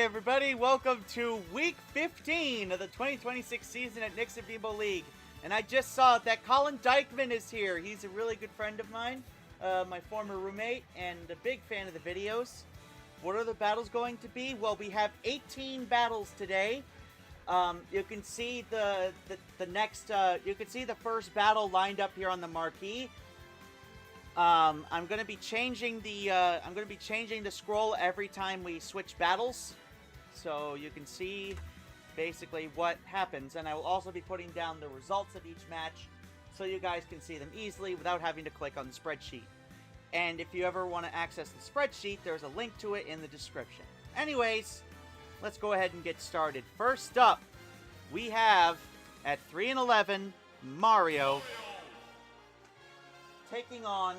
everybody, welcome to week 15 of the 2026 season at Nick's Amiibo League. And I just saw that Colin Dykeman is here. He's a really good friend of mine, my former roommate, and a big fan of the videos. What are the battles going to be? Well, we have 18 battles today. You can see the first battle lined up here on the marquee. I'm going to be changing the scroll every time we switch battles, so you can see basically what happens. And I will also be putting down the results of each match, so you guys can see them easily without having to click on the spreadsheet. And if you ever want to access the spreadsheet, there's a link to it in the description. Anyways, let's go ahead and get started. First up, we have at 3-11 Mario taking on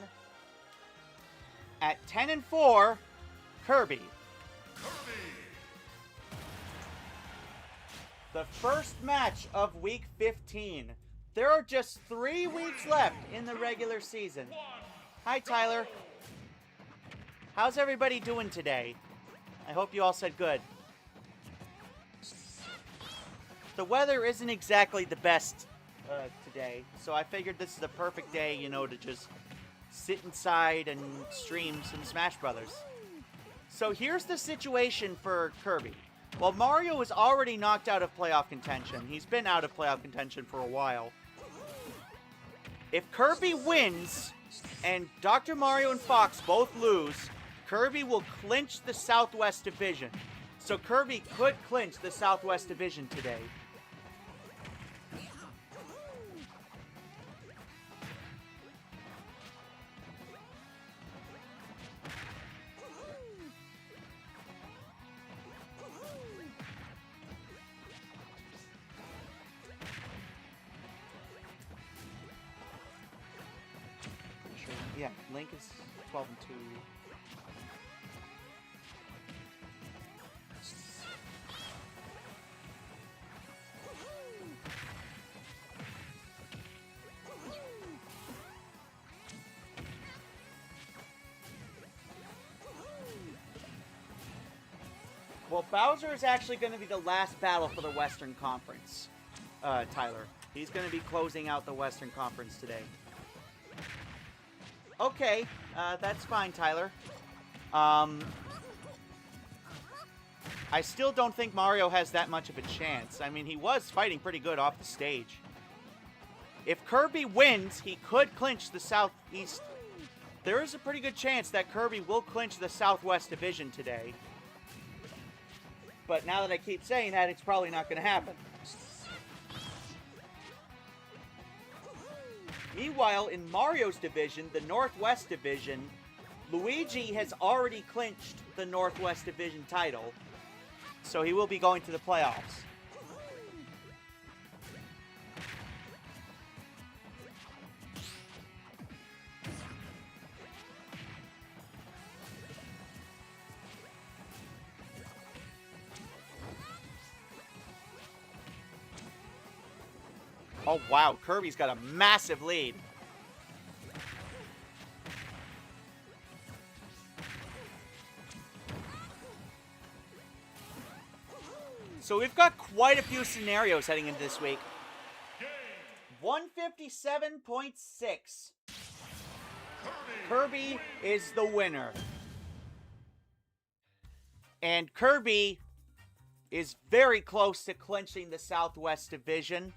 at 10-4 Kirby. The first match of week 15. There are just 3 weeks left in the regular season. Hi, Tyler. How's everybody doing today? I hope you all said good. The weather isn't exactly the best today, so I figured this is the perfect day, you know, to just sit inside and stream some Smash Brothers. So here's the situation for Kirby. Well, Mario is already knocked out of playoff contention. He's been out of playoff contention for a while. If Kirby wins and Dr. Mario and Fox both lose, Kirby will clinch the Southwest Division. So Kirby could clinch the Southwest Division today. Yeah, Link is 12-2. Well, Bowser is actually going to be the last battle for the Western Conference, Tyler. He's going to be closing out the Western Conference today. Okay, that's fine, Tyler. I still don't think Mario has that much of a chance. I mean, he was fighting pretty good off the stage. If Kirby wins, he could clinch the Southeast. There is a pretty good chance that Kirby will clinch the Southwest Division today. But now that I keep saying that, it's probably not going to happen. Meanwhile, in Mario's division, the Northwest Division, Luigi has already clinched the Northwest Division title, so he will be going to the playoffs. Oh, wow. Kirby's got a massive lead. So we've got quite a few scenarios heading into this week. 157.6. Kirby is the winner. And Kirby is very close to clinching the Southwest Division.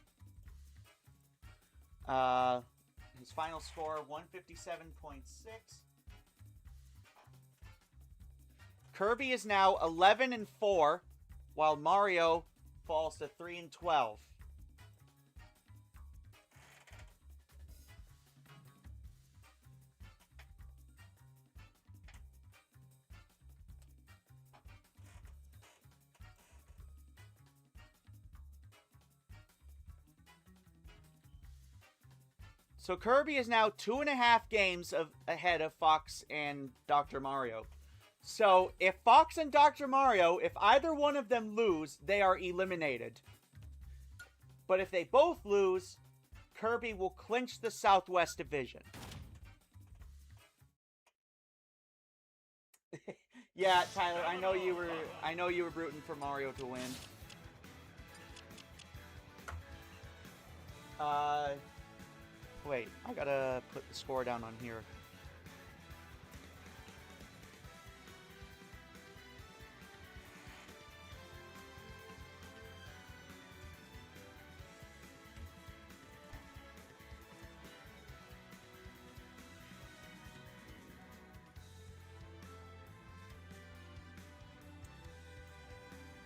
His final score, 157.6. Kirby is now 11-4, while Mario falls to 3-12. So Kirby is now 2.5 games ahead of Fox and Dr. Mario. So if Fox and Dr. Mario, if either one of them lose, they are eliminated. But if they both lose, Kirby will clinch the Southwest Division. Yeah, Tyler, I know you were rooting for Mario to win. Wait, I gotta put the score down on here.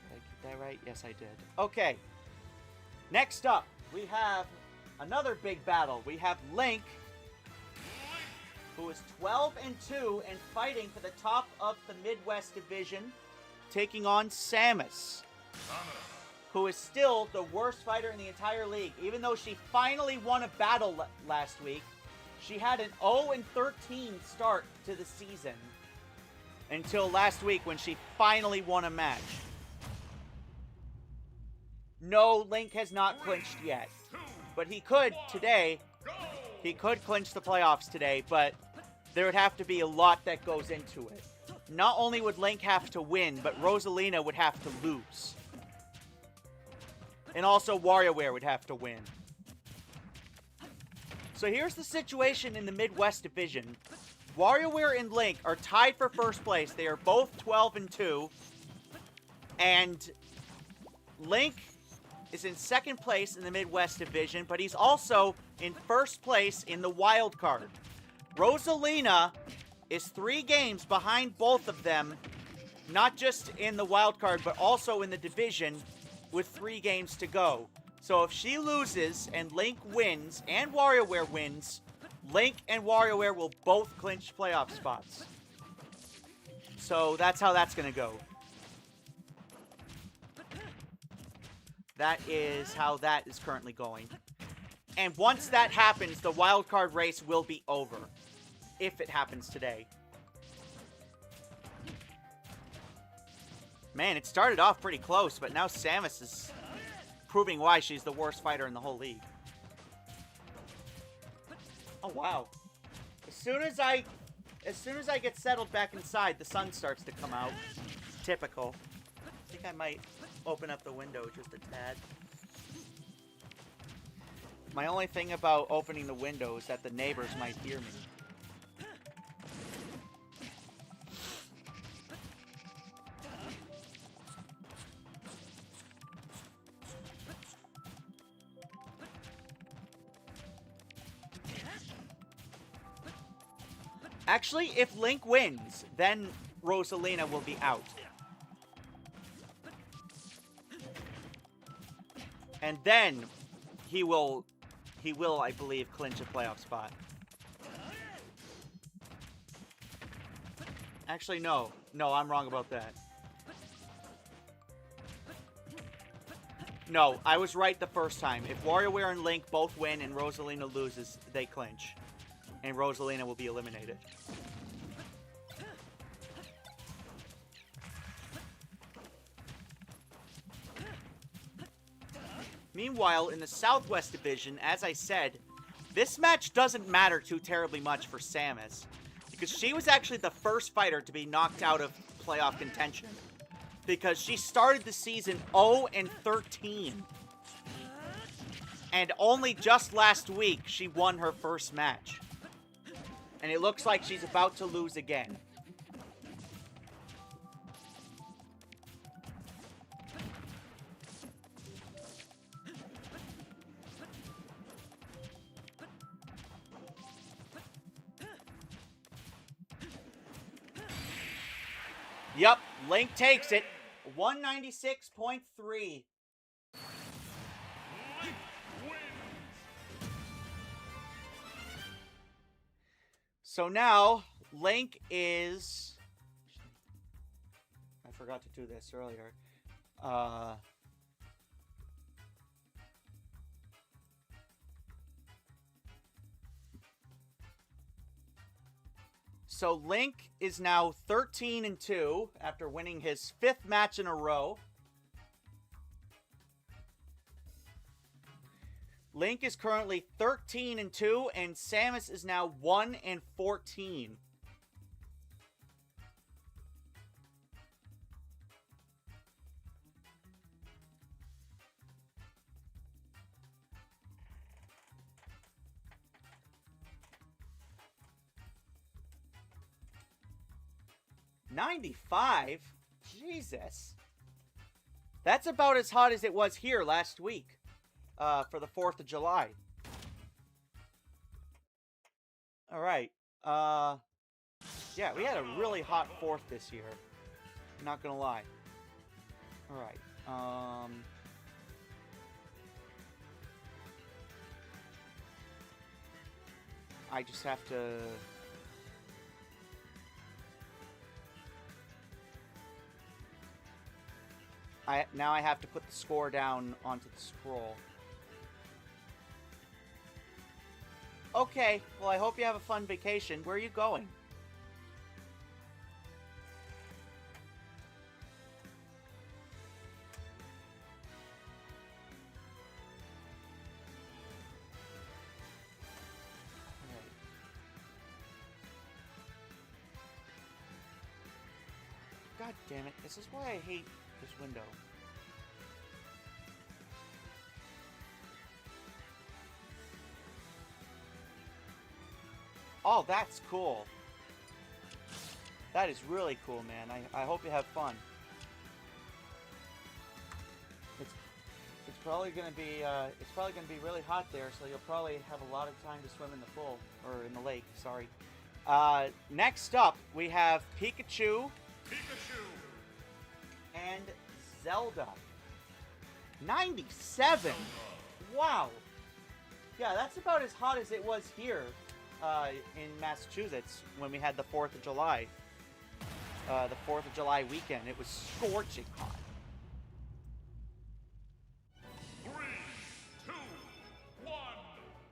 Did I get that right? Yes, I did. Okay. Next up, we have another big battle. We have Link, who is 12-2 and fighting for the top of the Midwest Division, taking on Samus, who is still the worst fighter in the entire league. Even though she finally won a battle last week, she had an 0-13 start to the season until last week when she finally won a match. No, Link has not clinched yet. But he could today. He could clinch the playoffs today, but there would have to be a lot that goes into it. Not only would Link have to win, but Rosalina would have to lose. And also WarioWare would have to win. So here's the situation in the Midwest Division. WarioWare and Link are tied for first place. They are both 12-2. And Link is in second place in the Midwest Division, but he's also in first place in the wild card. Rosalina is 3 games behind both of them, not just in the wild card, but also in the division with 3 games to go. So if she loses and Link wins and WarioWare wins, Link and WarioWare will both clinch playoff spots. So that's how that's going to go. That is how that is currently going. And once that happens, the wildcard race will be over. If it happens today. Man, it started off pretty close, but now Samus is proving why she's the worst fighter in the whole league. Oh, wow. As soon as I get settled back inside, the sun starts to come out. Typical. I think I might open up the window just a tad. My only thing about opening the window is that the neighbors might hear me. Actually, if Link wins, then Rosalina will be out. And then he will, I believe, clinch a playoff spot. Actually, no. No, I'm wrong about that. No, I was right the first time. If WarioWare and Link both win and Rosalina loses, they clinch. And Rosalina will be eliminated. Meanwhile, in the Southwest Division, as I said, this match doesn't matter too terribly much for Samus, because she was actually the first fighter to be knocked out of playoff contention, because she started the season 0-13. And only just last week, she won her first match. And it looks like she's about to lose again. Yep, Link takes it. 196.3. So now, Link is... I forgot to do this earlier. So Link is now 13-2 after winning his 5th match in a row. Link is currently 13-2, and Samus is now 1-14. 95? Jesus. That's about as hot as it was here last week for the 4th of July. All right. Yeah, we had a really hot 4th this year. Not gonna lie. All right. I just have to... Now I have to put the score down onto the scroll. Okay, well I hope you have a fun vacation. Where are you going? God damn it, this is why I hate this window. Oh, that's cool. That is really cool, man. I hope you have fun. It's probably gonna be really hot there, so you'll probably have a lot of time to swim in the pool or in the lake. Sorry. Next up, we have Pikachu. And Zelda. 97. Wow. Yeah, that's about as hot as it was here in Massachusetts when we had the 4th of July. The 4th of July weekend. It was scorching hot. 3, 2, 1,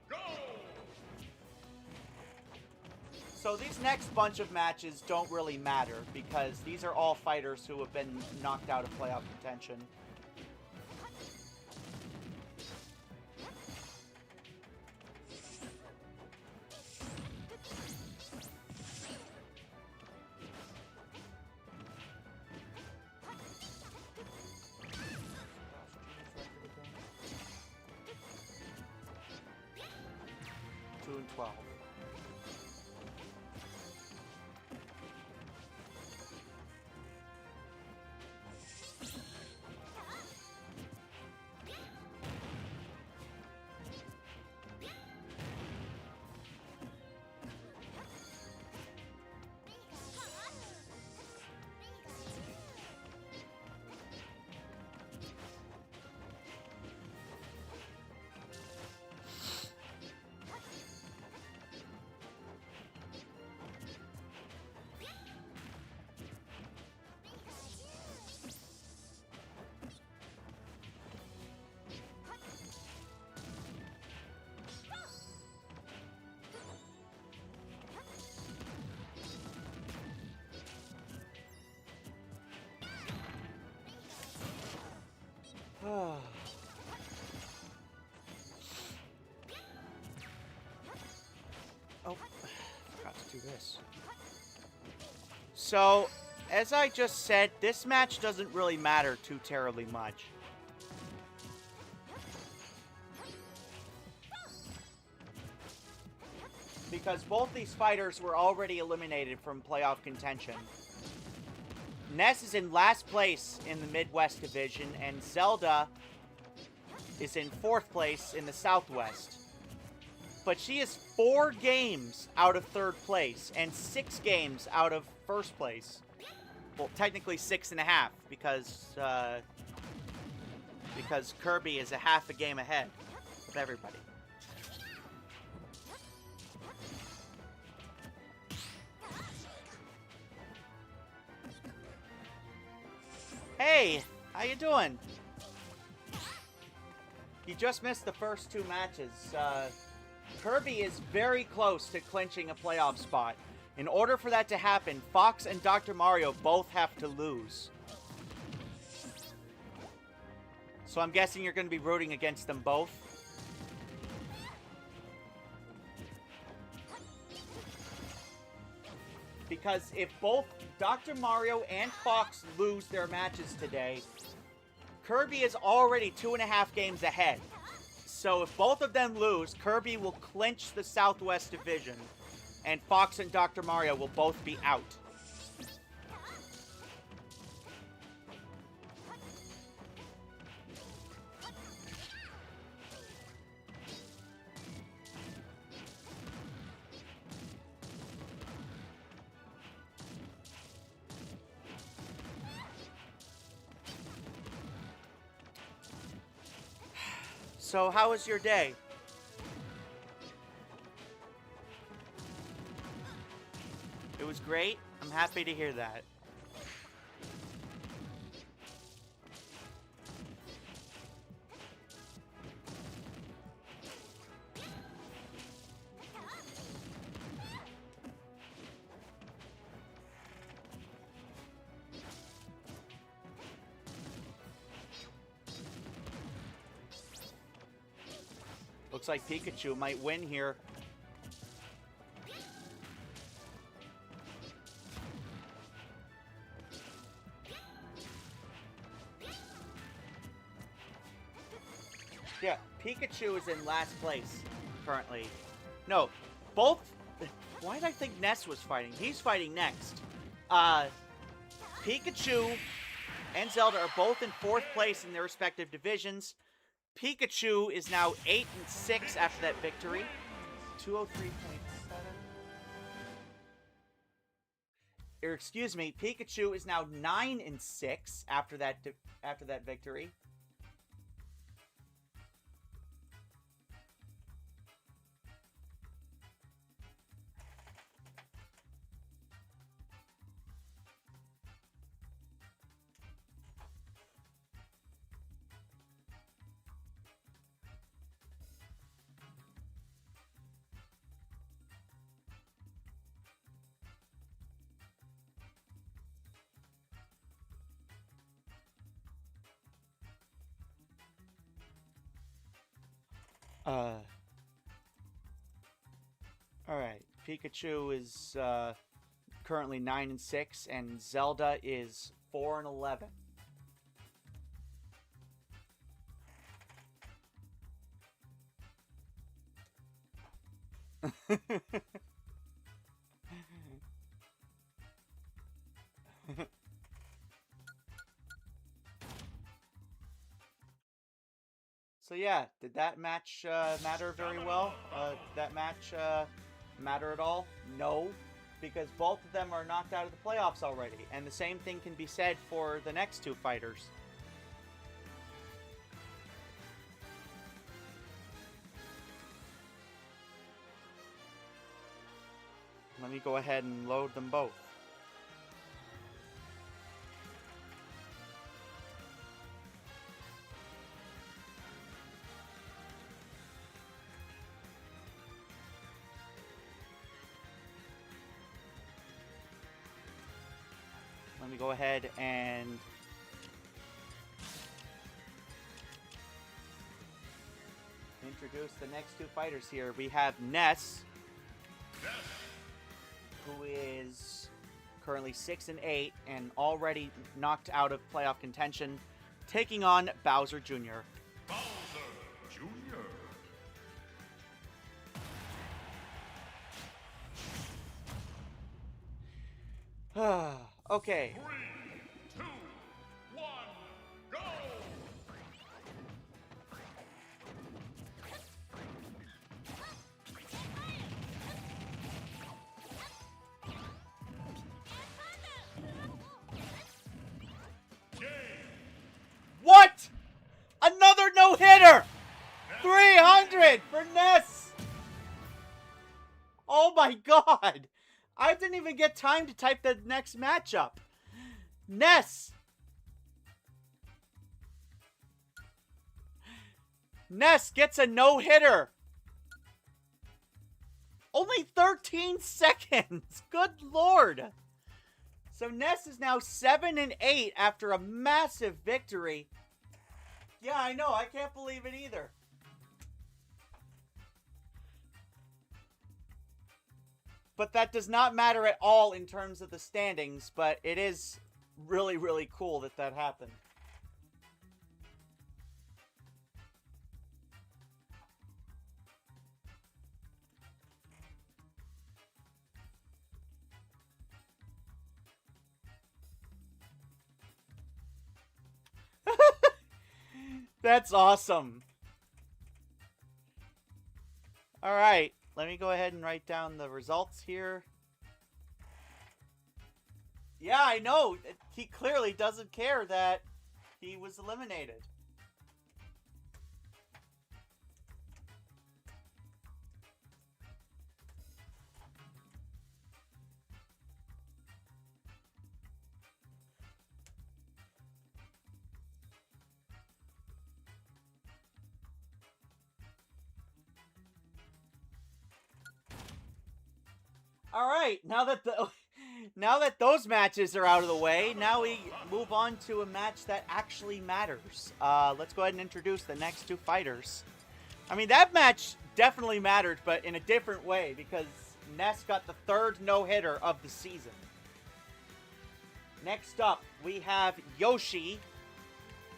go! So these next bunch of matches don't really matter because these are all fighters who have been knocked out of playoff contention. Two and 12. Oh, forgot to do this. So, as I just said, this match doesn't really matter too terribly much. Because both these fighters were already eliminated from playoff contention. Ness is in last place in the Midwest Division, and Zelda is in 4th place in the Southwest. But she is 4 games out of 3rd place, and 6 games out of 1st place. Well, technically 6.5, because Kirby is a half a game ahead of everybody. Hey, how you doing? You just missed the first 2 matches. Kirby is very close to clinching a playoff spot. In order for that to happen, Fox and Dr. Mario both have to lose. So I'm guessing you're going to be rooting against them both. Because if both Dr. Mario and Fox lose their matches today, Kirby is already 2.5 games ahead. So if both of them lose, Kirby will clinch the Southwest Division, and Fox and Dr. Mario will both be out. So how was your day? It was great. I'm happy to hear that. Looks like Pikachu might win here. Yeah, Pikachu is in last place currently. No, both. Why did I think Ness was fighting? He's fighting next. Pikachu and Zelda are both in 4th place in their respective divisions. Pikachu is now 8 and 6 after that victory. 203.7. Or excuse me, Pikachu is now 9 and 6 after that victory. Alright. Pikachu is currently 9 and 6, and Zelda is 4 and 11. So yeah, did that match matter very well? Did that match matter at all? No, because both of them are knocked out of the playoffs already, and the same thing can be said for the next two fighters. Let me go ahead and load them both. Let me go ahead and introduce the next two fighters here. We have Ness, who is currently 6 and 8 and already knocked out of playoff contention, taking on Bowser Jr. Bowser Jr. Okay. 3, 2, 1, go! What? Another no-hitter! 300 for Ness! Oh my god! I didn't even get time to type the next matchup. Ness! Ness gets a no-hitter! Only 13 seconds! Good lord! So Ness is now 7 and 8 after a massive victory. Yeah, I know. I can't believe it either. But that does not matter at all in terms of the standings, but it is really, really cool that that happened. That's awesome. All right. Let me go ahead and write down the results here. Yeah, I know. He clearly doesn't care that he was eliminated. All right, now that those matches are out of the way, now we move on to a match that actually matters. Let's go ahead and introduce the next two fighters. I mean, that match definitely mattered, but in a different way, because Ness got the third no-hitter of the season. Next up, we have Yoshi,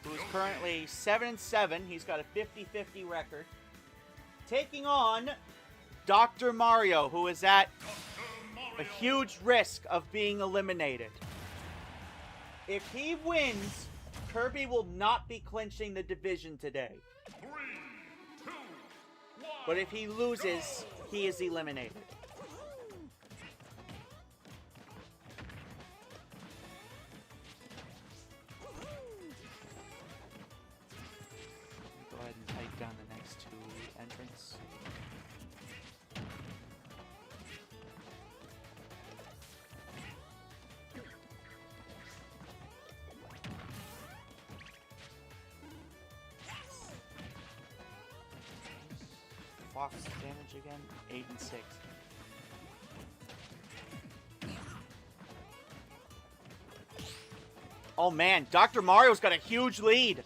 who is currently 7-7. He's got a 50-50 record. Taking on Dr. Mario, who is at a huge risk of being eliminated. If he wins, Kirby will not be clinching the division today. 3, 2, 1. But if he loses, he is eliminated. Go ahead and type down the next two entrants. Fox damage again, 8 and 6. Oh man, Dr. Mario's got a huge lead.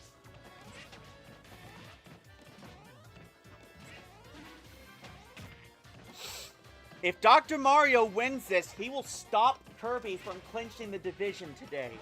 If Dr. Mario wins this, he will stop Kirby from clinching the division today.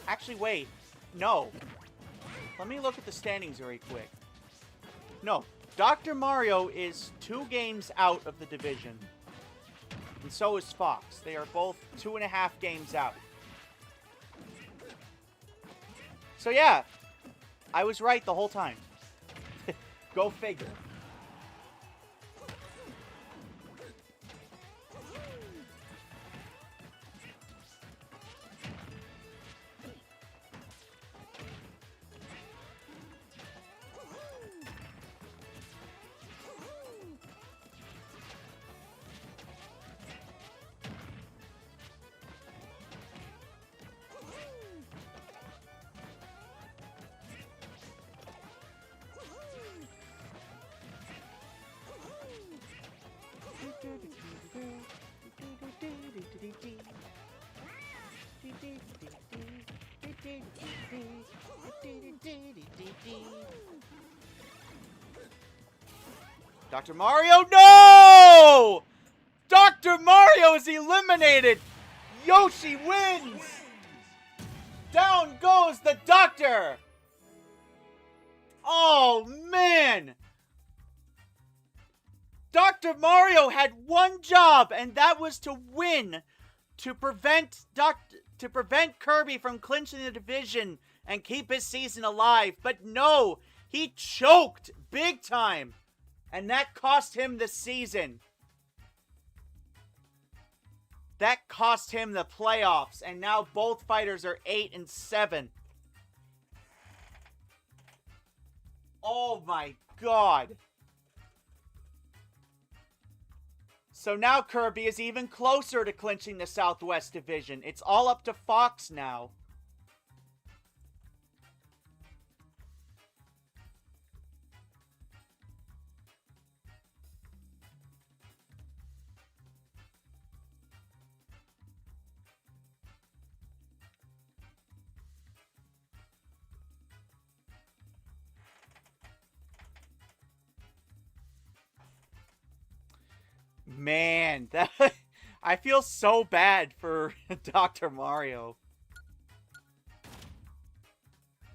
Actually, wait. No. Let me look at the standings very quick. No. Dr. Mario is 2 games out of the division. And so is Fox. They are both 2.5 games out. So yeah. I was right the whole time. Go figure. Dr. Mario, no! Dr. Mario is eliminated! Yoshi wins! Down goes the Doctor! Oh, man! Dr. Mario had one job, and that was to win, to prevent Kirby from clinching the division and keep his season alive. But no, he choked big time, and that cost him the season. That cost him the playoffs, and now both fighters are 8 and 7. Oh my god. So now Kirby is even closer to clinching the Southwest Division. It's all up to Fox now. Man, I feel so bad for Dr. Mario.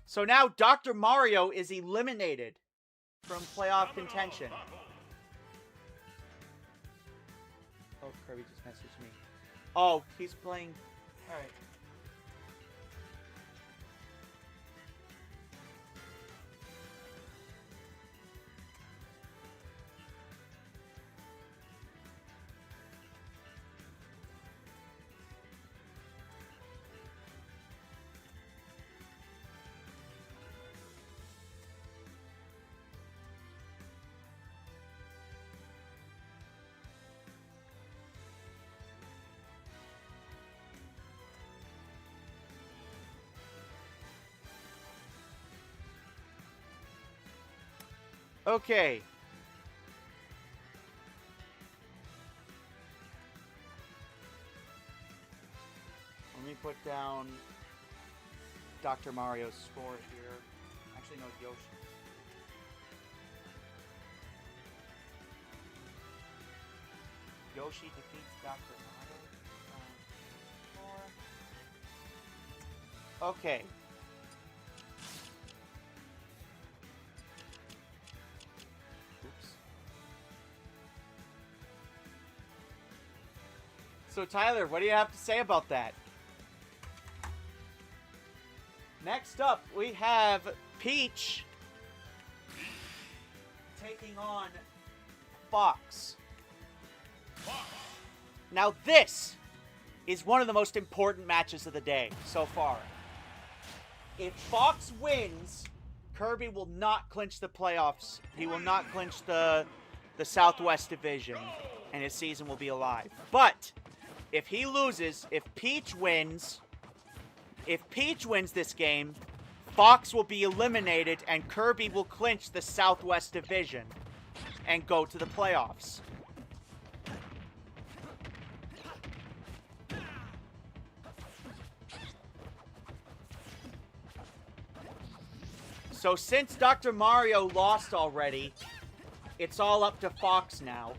So now Dr. Mario is eliminated from playoff contention. Oh, Kirby just messaged me. Oh, he's playing. All right. Okay. Let me put down Dr. Mario's score here. Actually, no, Yoshi. Yoshi defeats Dr. Mario. Okay. Oops. So, Tyler, what do you have to say about that? Next up, we have Peach taking on Fox. Now this is one of the most important matches of the day so far. If Fox wins, Kirby will not clinch the playoffs. He will not clinch the Southwest Division, and his season will be alive. But if he loses, if Peach wins this game, Fox will be eliminated and Kirby will clinch the Southwest Division and go to the playoffs. So since Dr. Mario lost already, it's all up to Fox now.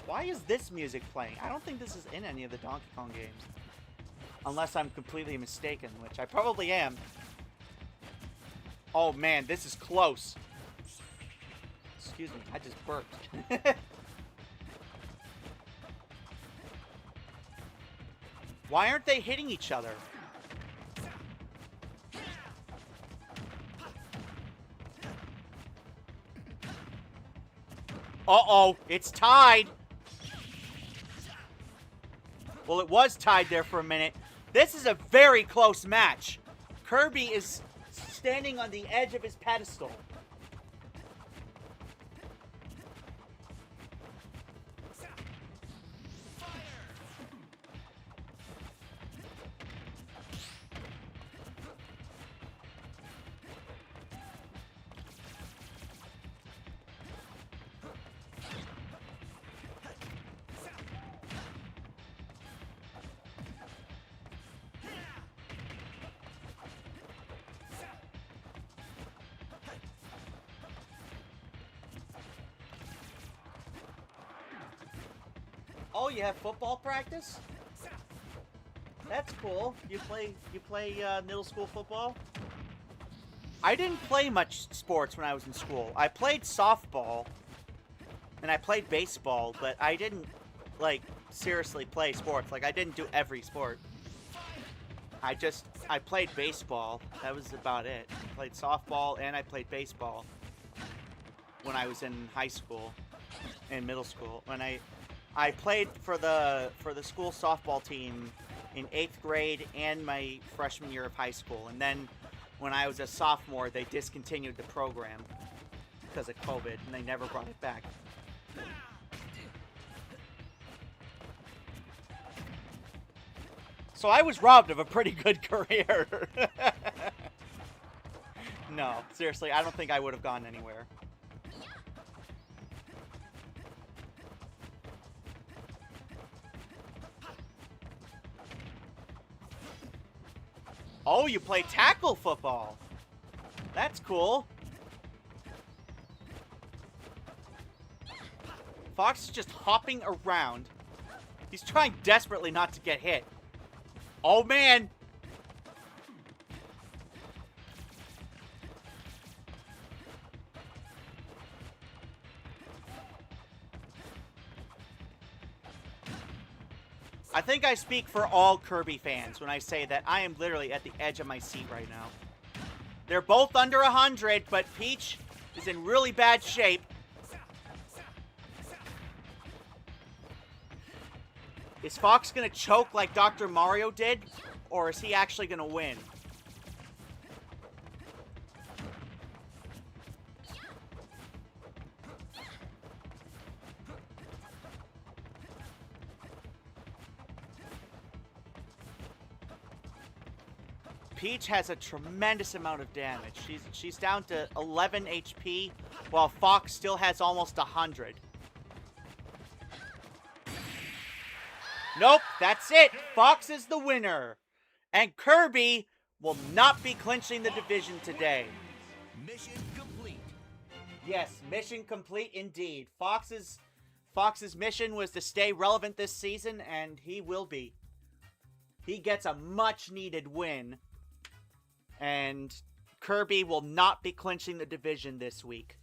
Why is this music playing? I don't think this is in any of the Donkey Kong games. Unless I'm completely mistaken, which I probably am. Oh man, this is close. Excuse me, I just burped. Why aren't they hitting each other? Uh-oh, it's tied. Well, it was tied there for a minute. This is a very close match. Kirby is standing on the edge of his pedestal. Oh, you have football practice? That's cool. You play middle school football? I didn't play much sports when I was in school. I played softball and I played baseball, but I didn't like seriously play sports. Like I didn't do every sport. I played baseball. That was about it. I played softball and I played baseball when I was in high school and middle school. When I played for the school softball team in 8th grade and my freshman year of high school. And then when I was a sophomore, they discontinued the program because of COVID, and they never brought it back. So I was robbed of a pretty good career. No, seriously, I don't think I would have gone anywhere. Oh, you play tackle football. That's cool. Fox is just hopping around. He's trying desperately not to get hit. Oh, man. I think I speak for all Kirby fans when I say that I am literally at the edge of my seat right now. They're both under 100, but Peach is in really bad shape. Is Fox going to choke like Dr. Mario did? Or is he actually going to win? Peach has a tremendous amount of damage. She's down to 11 HP, while Fox still has almost 100. Nope, that's it. Fox is the winner. And Kirby will not be clinching the division today. Mission complete. Yes, mission complete indeed. Fox's mission was to stay relevant this season, and he will be. He gets a much-needed win. And Kirby will not be clinching the division this week.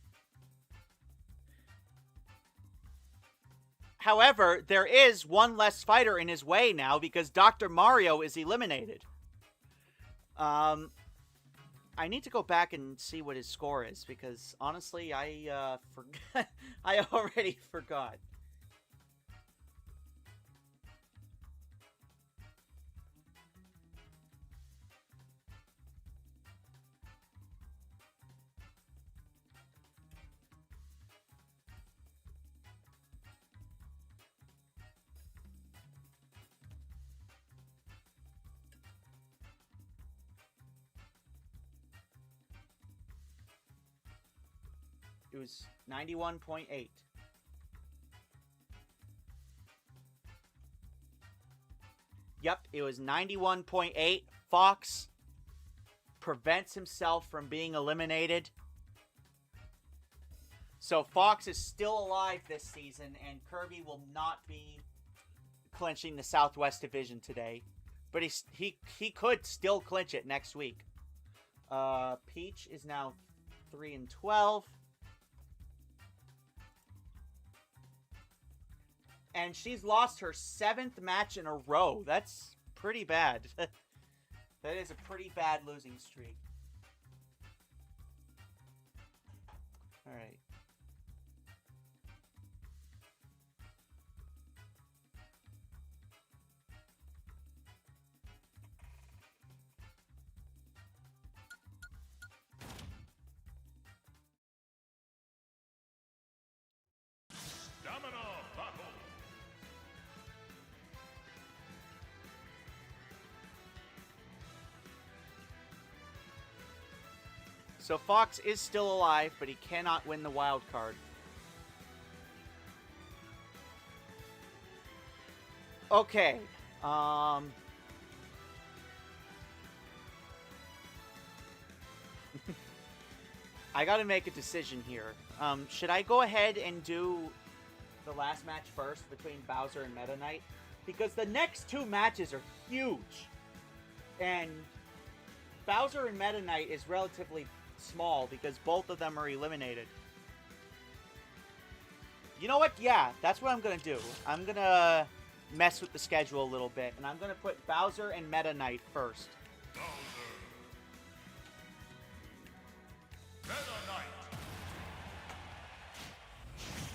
However, there is one less fighter in his way now because Dr. Mario is eliminated. I need to go back and see what his score is because honestly, I forgot. I already forgot. It was 91.8. Yep, it was 91.8. Fox prevents himself from being eliminated. So Fox is still alive this season, and Kirby will not be clinching the Southwest Division today. But he could still clinch it next week. Peach is now 3-12. And she's lost her 7th match in a row. That's pretty bad. That is a pretty bad losing streak. Alright. Stamina battle. So Fox is still alive, but he cannot win the wild card. Okay. I gotta make a decision here. Should I go ahead and do the last match first between Bowser and Meta Knight? Because the next 2 matches are huge. And Bowser and Meta Knight is relatively small because both of them are eliminated. You know what? Yeah, that's what I'm going to do. I'm going to mess with the schedule a little bit, and I'm going to put Bowser and Meta Knight first. Bowser. Meta Knight.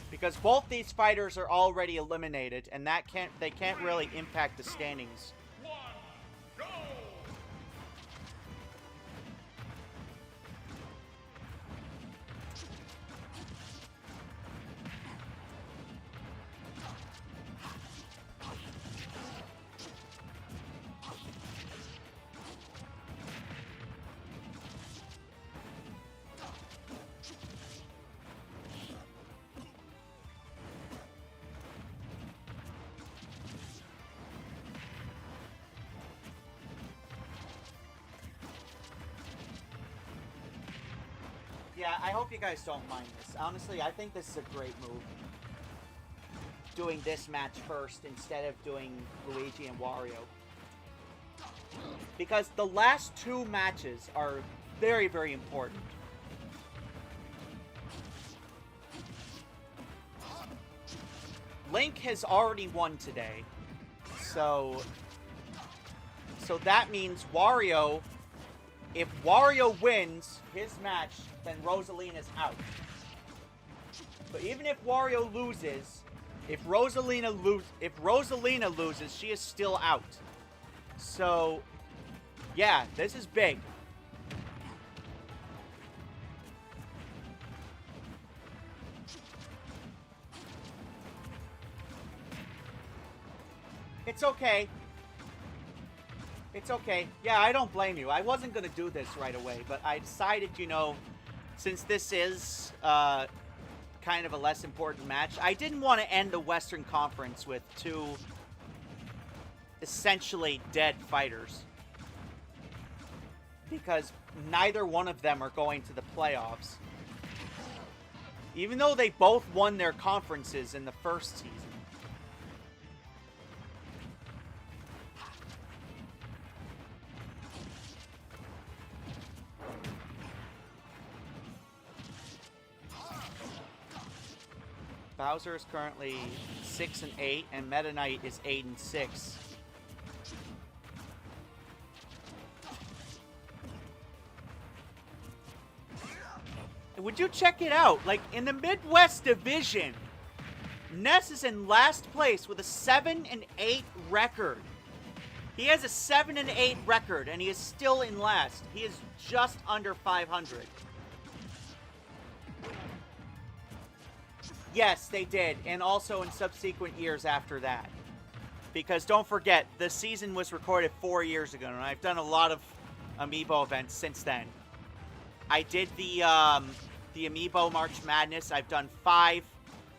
Because both these fighters are already eliminated, and they can't really impact the standings. 1, go! Yeah, I hope you guys don't mind this. Honestly, I think this is a great move. Doing this match first instead of doing Luigi and Wario. Because the last 2 matches are very, very important. Link has already won today. So that means Wario... If Wario wins his match, then Rosalina's out. But even if Wario loses, if Rosalina loses, she is still out. So, yeah, this is big. It's okay. It's okay. Yeah, I don't blame you. I wasn't going to do this right away, but I decided, you know, since this is kind of a less important match, I didn't want to end the Western Conference with two essentially dead fighters. Because neither one of them are going to the playoffs. Even though they both won their conferences in the first season. Bowser is currently 6-8, and Meta Knight is 8-6. Would you check it out? Like, in the Midwest Division, Ness is in last place with a 7-8 record. He has a 7-8 record, and he is still in last. He is just under 500. Yes, they did, and also in subsequent years after that. Because don't forget, the season was recorded 4 years ago, and I've done a lot of Amiibo events since then. I did the Amiibo March Madness. I've done 5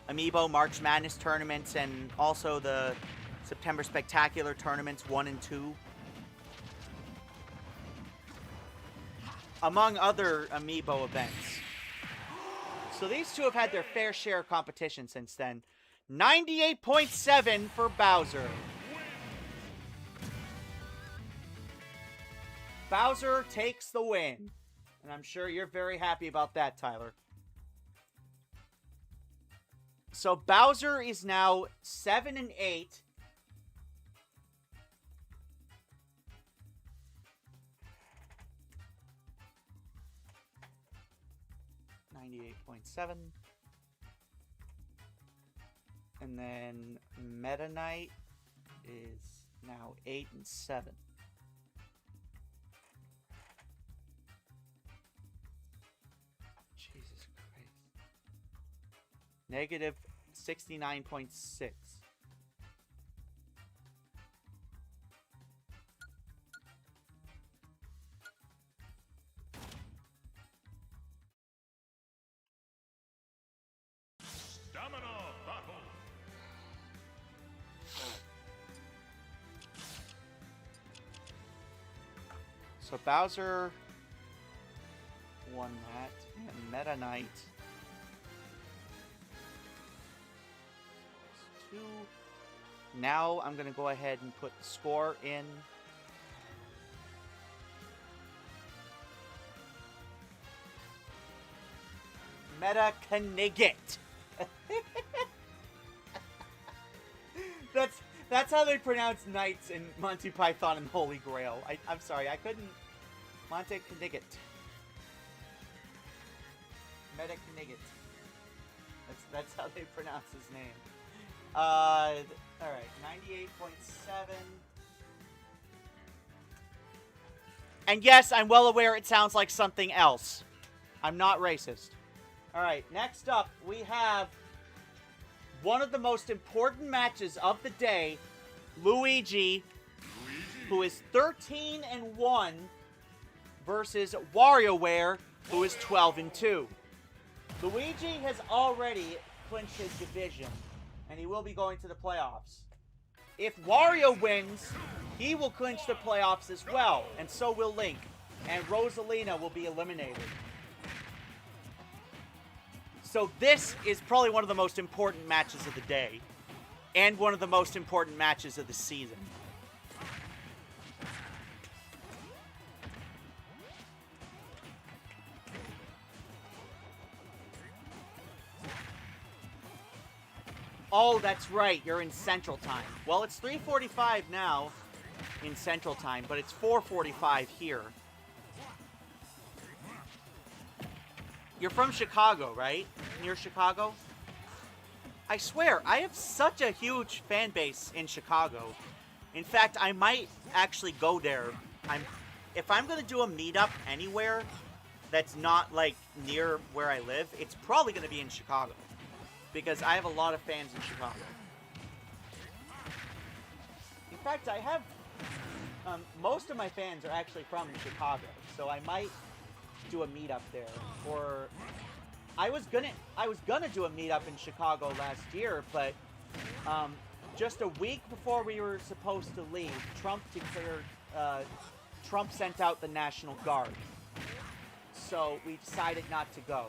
Amiibo March Madness tournaments, and also the September Spectacular tournaments 1 and 2. Among other Amiibo events. So these two have had their fair share of competition since then. 98.7 for Bowser. Bowser takes the win. And I'm sure you're very happy about that, Tyler. So Bowser is now 7-8. .7, and then Meta Knight is now 8-7. Jesus Christ. Negative 69.6. So Bowser won that, and Meta Knight 2. Now I'm going to go ahead and put the score in. Meta Knigget. That's how they pronounce knights in Monty Python and Holy Grail. I'm sorry, I couldn't. Monte Knigget. Meta Knigget. That's how they pronounce his name. Alright, 98.7. And yes, I'm well aware it sounds like something else. I'm not racist. Alright, next up, we have one of the most important matches of the day, Luigi, who is 13-1, versus WarioWare, who is 12-2. Luigi has already clinched his division, and he will be going to the playoffs. If Wario wins, he will clinch the playoffs as well, and so will Link, and Rosalina will be eliminated. So this is probably one of the most important matches of the day, and one of the most important matches of the season. Oh, that's right, you're in Central Time. Well, it's 3:45 now in Central Time, but it's 4:45 here. You're from Chicago, right? Near Chicago? I swear, I have such a huge fan base in Chicago. In fact, I might actually go there. If I'm going to do a meetup anywhere that's not, like, near where I live, it's probably going to be in Chicago. Because I have a lot of fans in Chicago. In fact, I have Most of my fans are actually from Chicago, so I might do a meetup there. Or I was gonna do a meetup in Chicago last year, but just a week before we were supposed to leave, Trump sent out the National Guard. So we decided not to go.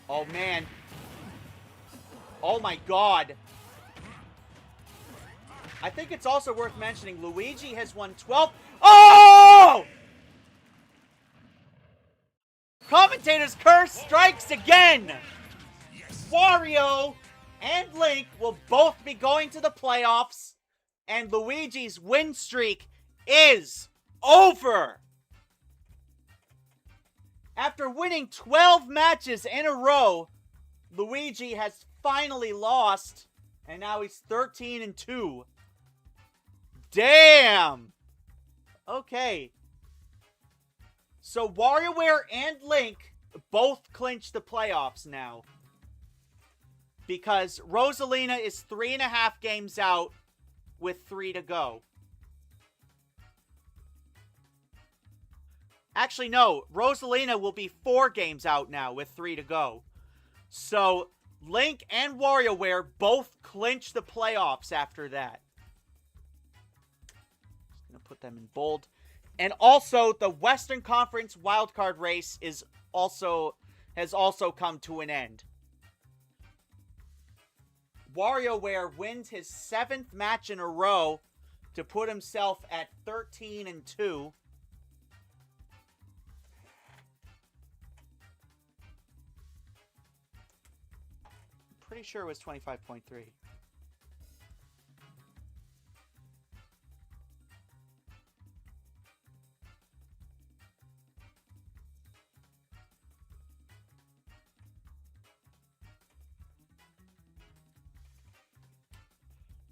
Oh man. Oh my god. I think it's also worth mentioning Luigi has won 12. Oh! Commentator's curse strikes again! Wario and Link will both be going to the playoffs, and Luigi's win streak is over! After winning 12 matches in a row, Luigi has finally lost, and now he's 13-2. Damn! Okay. So WarioWare and Link both clinch the playoffs now. Because Rosalina is 3.5 games out with 3 to go. Actually, no. Rosalina will be 4 games out now with 3 to go. So, Link and WarioWare both clinch the playoffs after that. Just going to put them in bold. And also, the Western Conference wildcard race has also come to an end. WarioWare wins his 7th match in a row to put himself at 13-2. Pretty sure it was 25.3.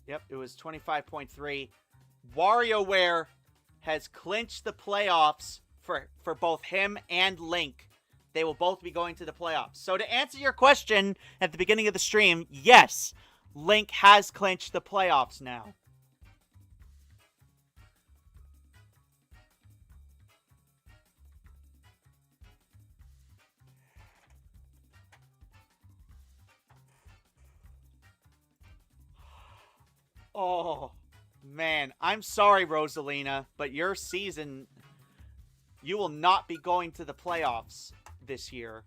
Yep, it was 25.3. WarioWare has clinched the playoffs for both him and Link. They will both be going to the playoffs. So to answer your question at the beginning of the stream, yes, Link has clinched the playoffs now. Oh, man. I'm sorry, Rosalina, but your season, you will not be going to the playoffs this year.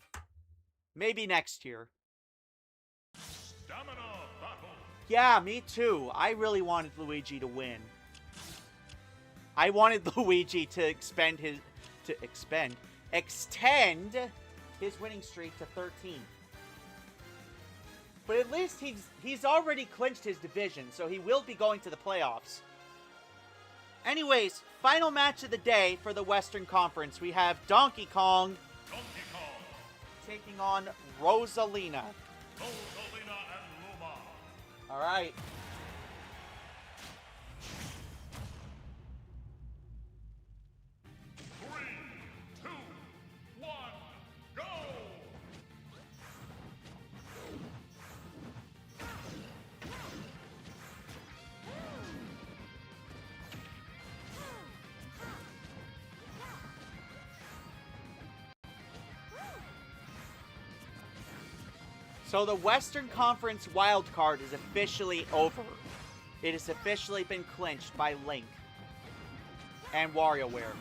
Maybe next year. Stamina battle. Yeah, me too. I really wanted Luigi to win. I wanted Luigi to extend his winning streak to 13. But at least he's already clinched his division, so he will be going to the playoffs. Anyways, final match of the day for the Western Conference. We have Donkey Kong taking on Rosalina. Rosalina and Luma. All right. Three, two, one, go! So the Western Conference wildcard is officially over. It has officially been clinched by Link and WarioWare.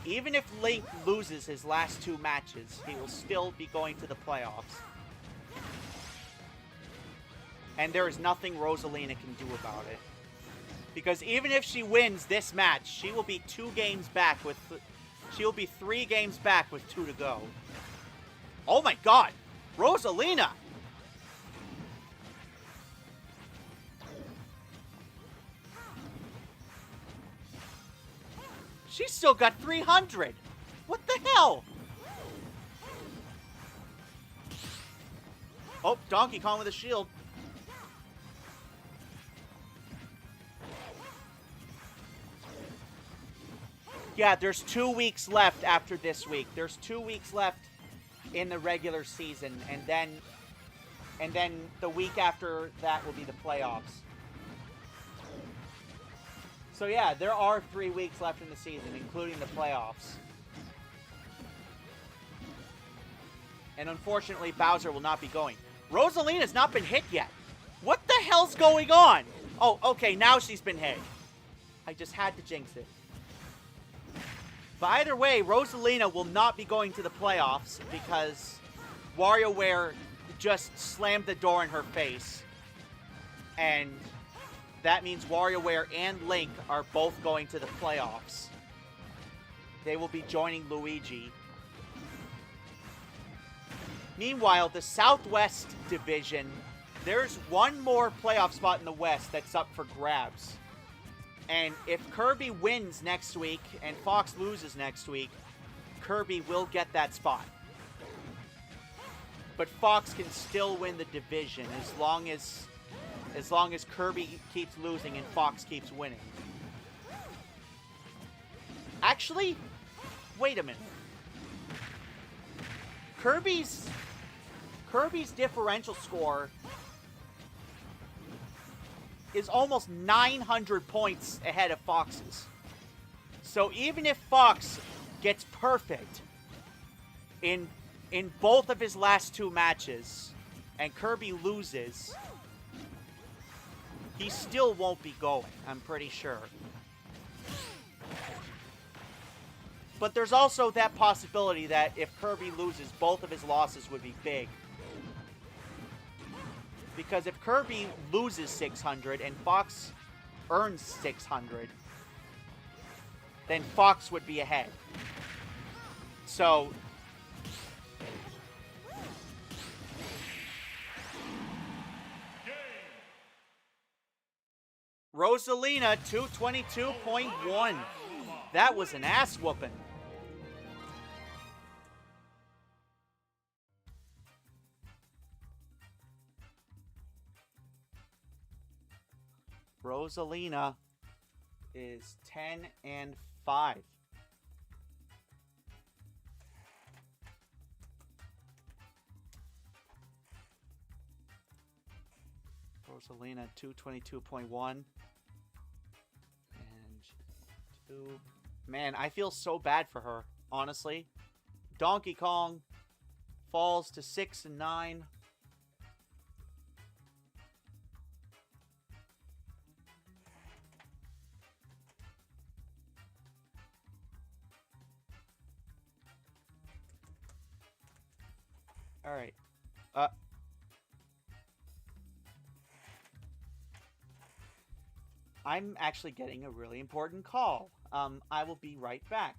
Even if Link loses his last 2 matches, he will still be going to the playoffs. And there is nothing Rosalina can do about it. Because even if she wins this match, she will be 2 games back with... She'll be 3 games back with 2 to go. Oh my god! Rosalina! She's still got 300! What the hell? Oh, Donkey Kong with a shield. Yeah, there's 2 weeks left after this week. There's 2 weeks left in the regular season, and then the week after that will be the playoffs. So yeah, there are 3 weeks left in the season, including the playoffs. And unfortunately, Bowser will not be going. Rosalina's not been hit yet. What the hell's going on? Oh, okay, now she's been hit. I just had to jinx it. But either way, Rosalina will not be going to the playoffs because WarioWare just slammed the door in her face. And that means WarioWare and Link are both going to the playoffs. They will be joining Luigi. Meanwhile, the Southwest Division, there's one more playoff spot in the West that's up for grabs. And if Kirby wins next week and Fox loses next week, Kirby will get that spot. But Fox can still win the division as long as Kirby keeps losing and Fox keeps winning. Actually, wait a minute. Kirby's differential score is almost 900 points ahead of Fox's. So even if Fox gets perfect in both of his last 2 matches and Kirby loses, he still won't be going, I'm pretty sure. But there's also that possibility that if Kirby loses, both of his losses would be big. Because if Kirby loses 600 and Fox earns 600, then Fox would be ahead. So Rosalina 222.1. That was an ass whooping. Rosalina is 10-5. Rosalina 222.1 and 2. Man, I feel so bad for her, honestly. Donkey Kong falls to 6-9. All right. I'm actually getting a really important call. I will be right back.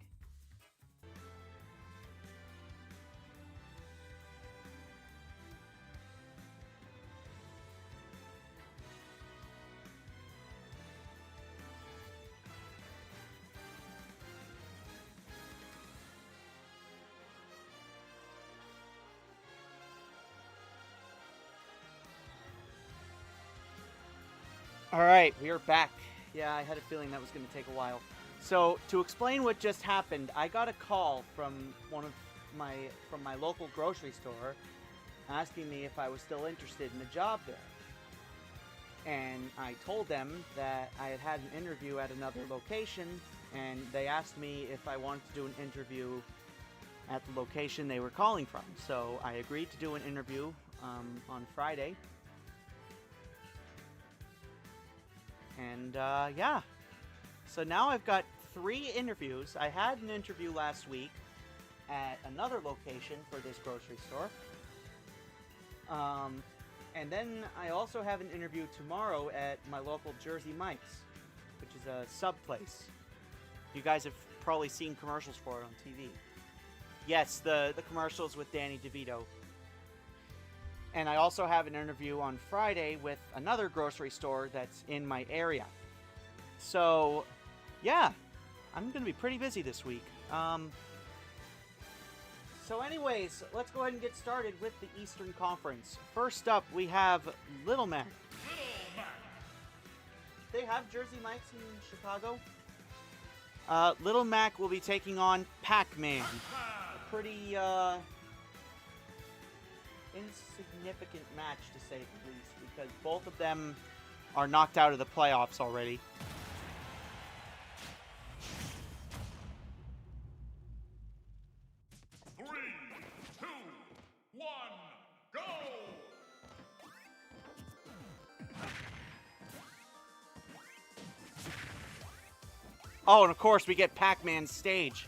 All right, we are back. Yeah, I had a feeling that was going to take a while. So, to explain what just happened, I got a call from from my local grocery store asking me if I was still interested in the job there. And I told them that I had had an interview at another location, and they asked me if I wanted to do an interview at the location they were calling from. So, I agreed to do an interview on Friday. And, yeah. So now I've got 3 interviews. I had an interview last week at another location for this grocery store. And then I also have an interview tomorrow at my local Jersey Mike's, which is a sub place. You guys have probably seen commercials for it on TV. Yes, the commercials with Danny DeVito. And I also have an interview on Friday with another grocery store that's in my area. So, yeah, I'm going to be pretty busy this week. So anyways, let's go ahead and get started with the Eastern Conference. First up, we have Little Mac. Little Mac. They have Jersey Mike's in Chicago? Little Mac will be taking on Pac-Man. A pretty, insignificant match, to say the least, because both of them are knocked out of the playoffs already. Three, two, one, go! Oh, and of course, we get Pac-Man's stage.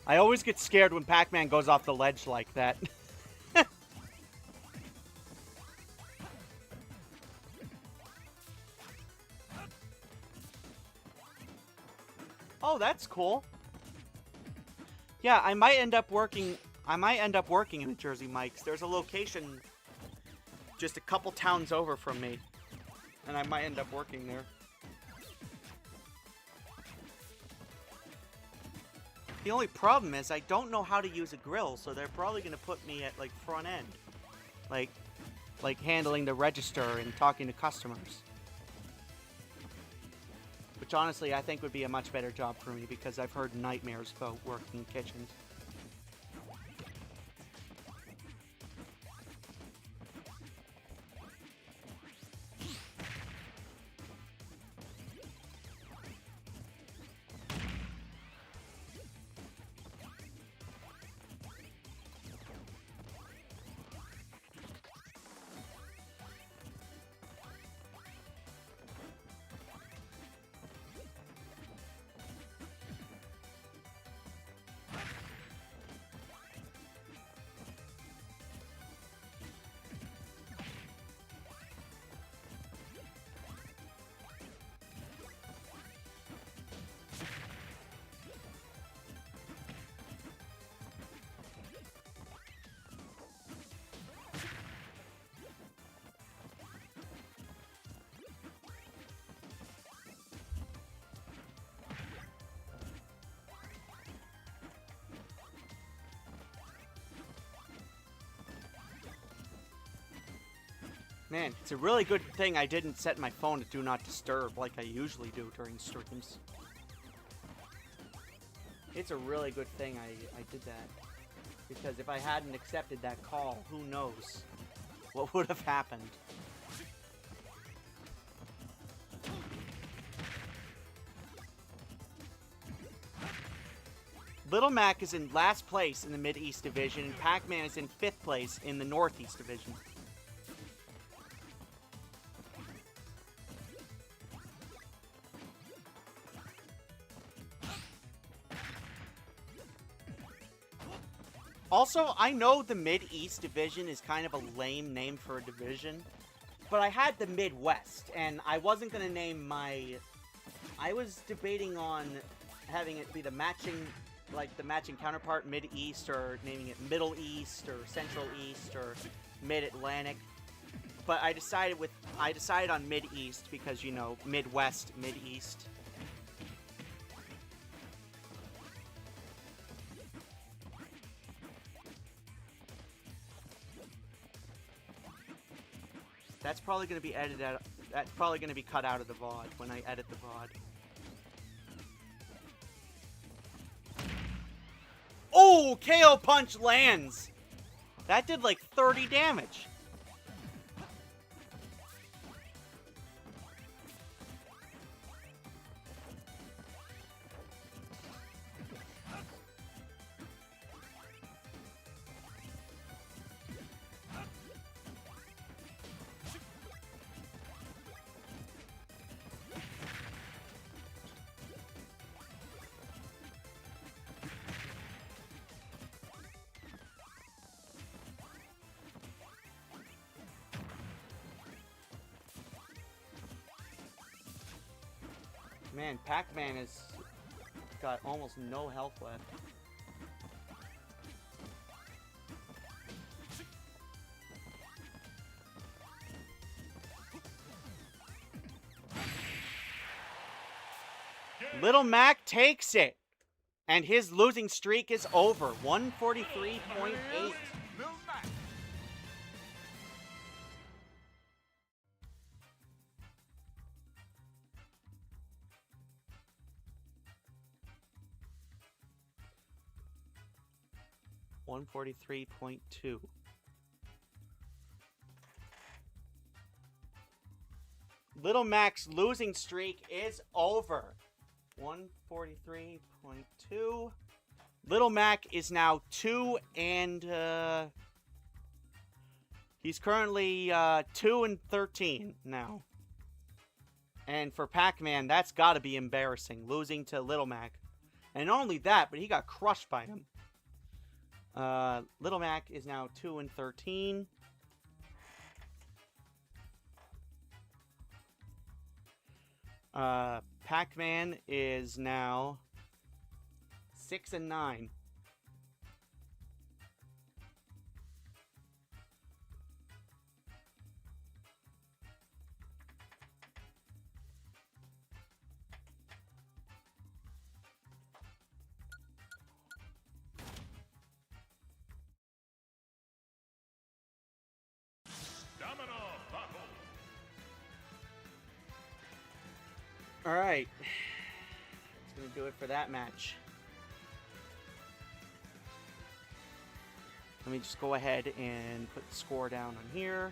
I always get scared when Pac-Man goes off the ledge like that. Oh, that's cool. Yeah, I might end up working in Jersey Mike's. There's a location just a couple towns over from me, and I might end up working there. The only problem is I don't know how to use a grill, so they're probably going to put me at, like, front end. Like handling the register and talking to customers. Which, honestly, I think would be a much better job for me, because I've heard nightmares about working in kitchens. Man, it's a really good thing I didn't set my phone to Do Not Disturb like I usually do during streams. It's a really good thing I did that. Because if I hadn't accepted that call, who knows what would have happened. Little Mac is in last place in the Mid-East Division, and Pac-Man is in 5th place in the Northeast Division. Also, I know the Mid-East Division is kind of a lame name for a division, but I had the Midwest, and I wasn't going to name my... I was debating on having it be the matching counterpart, Mid-East, or naming it Middle East, or Central East, or Mid-Atlantic. But I decided on Mid-East because, you know, Midwest, Mid-East. That's probably going to be edited out. That's probably going to be cut out of the VOD when I edit the VOD. Oh, KO Punch lands! That did like 30 damage. Man, Pac-Man has got almost no health left. Little Mac takes it. And his losing streak is over. 143.8. Little Mac. $143.2. Little Mac's losing streak is over. 143.2. Little Mac is now 2 and he's currently 2 and 13 now. And for Pac-Man, that's got to be embarrassing, losing to Little Mac. And not only that, but he got crushed by him. Little Mac is now 2 and 13. Pac-Man is now 6 and 9. Domino battle. All right. That's going to do it for that match. Let me just go ahead and put the score down on here.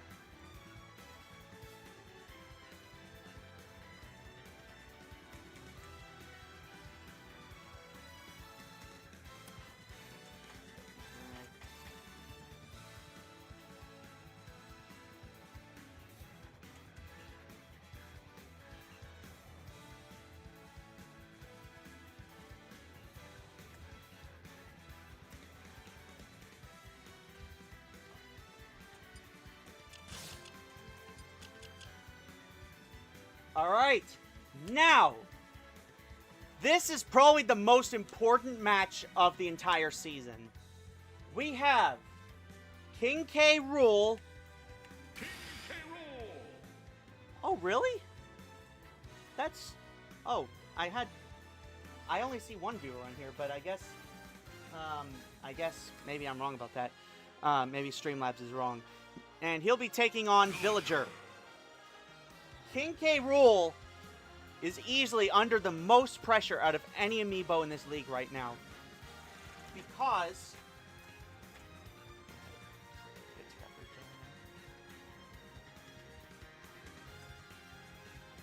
All right, now, this is probably the most important match of the entire season. We have King K. Rool. King K. Rool. Oh, really? That's, oh, I only see one viewer on here, but I guess maybe I'm wrong about that. Maybe Streamlabs is wrong. And he'll be taking on Villager. King K. Rool is easily under the most pressure out of any amiibo in this league right now. Because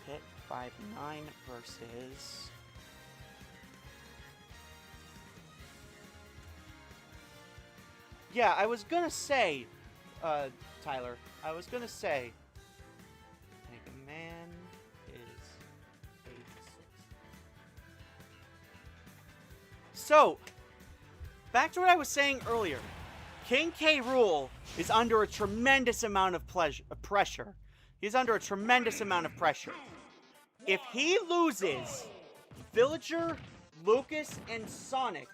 Pit 5-9 versus yeah, I was gonna say Tyler, I was gonna say Man is 86. So, back to what I was saying earlier. King K. Rool is under a tremendous amount of pressure. He's under a tremendous amount of pressure. If he loses, Villager, Lucas, and Sonic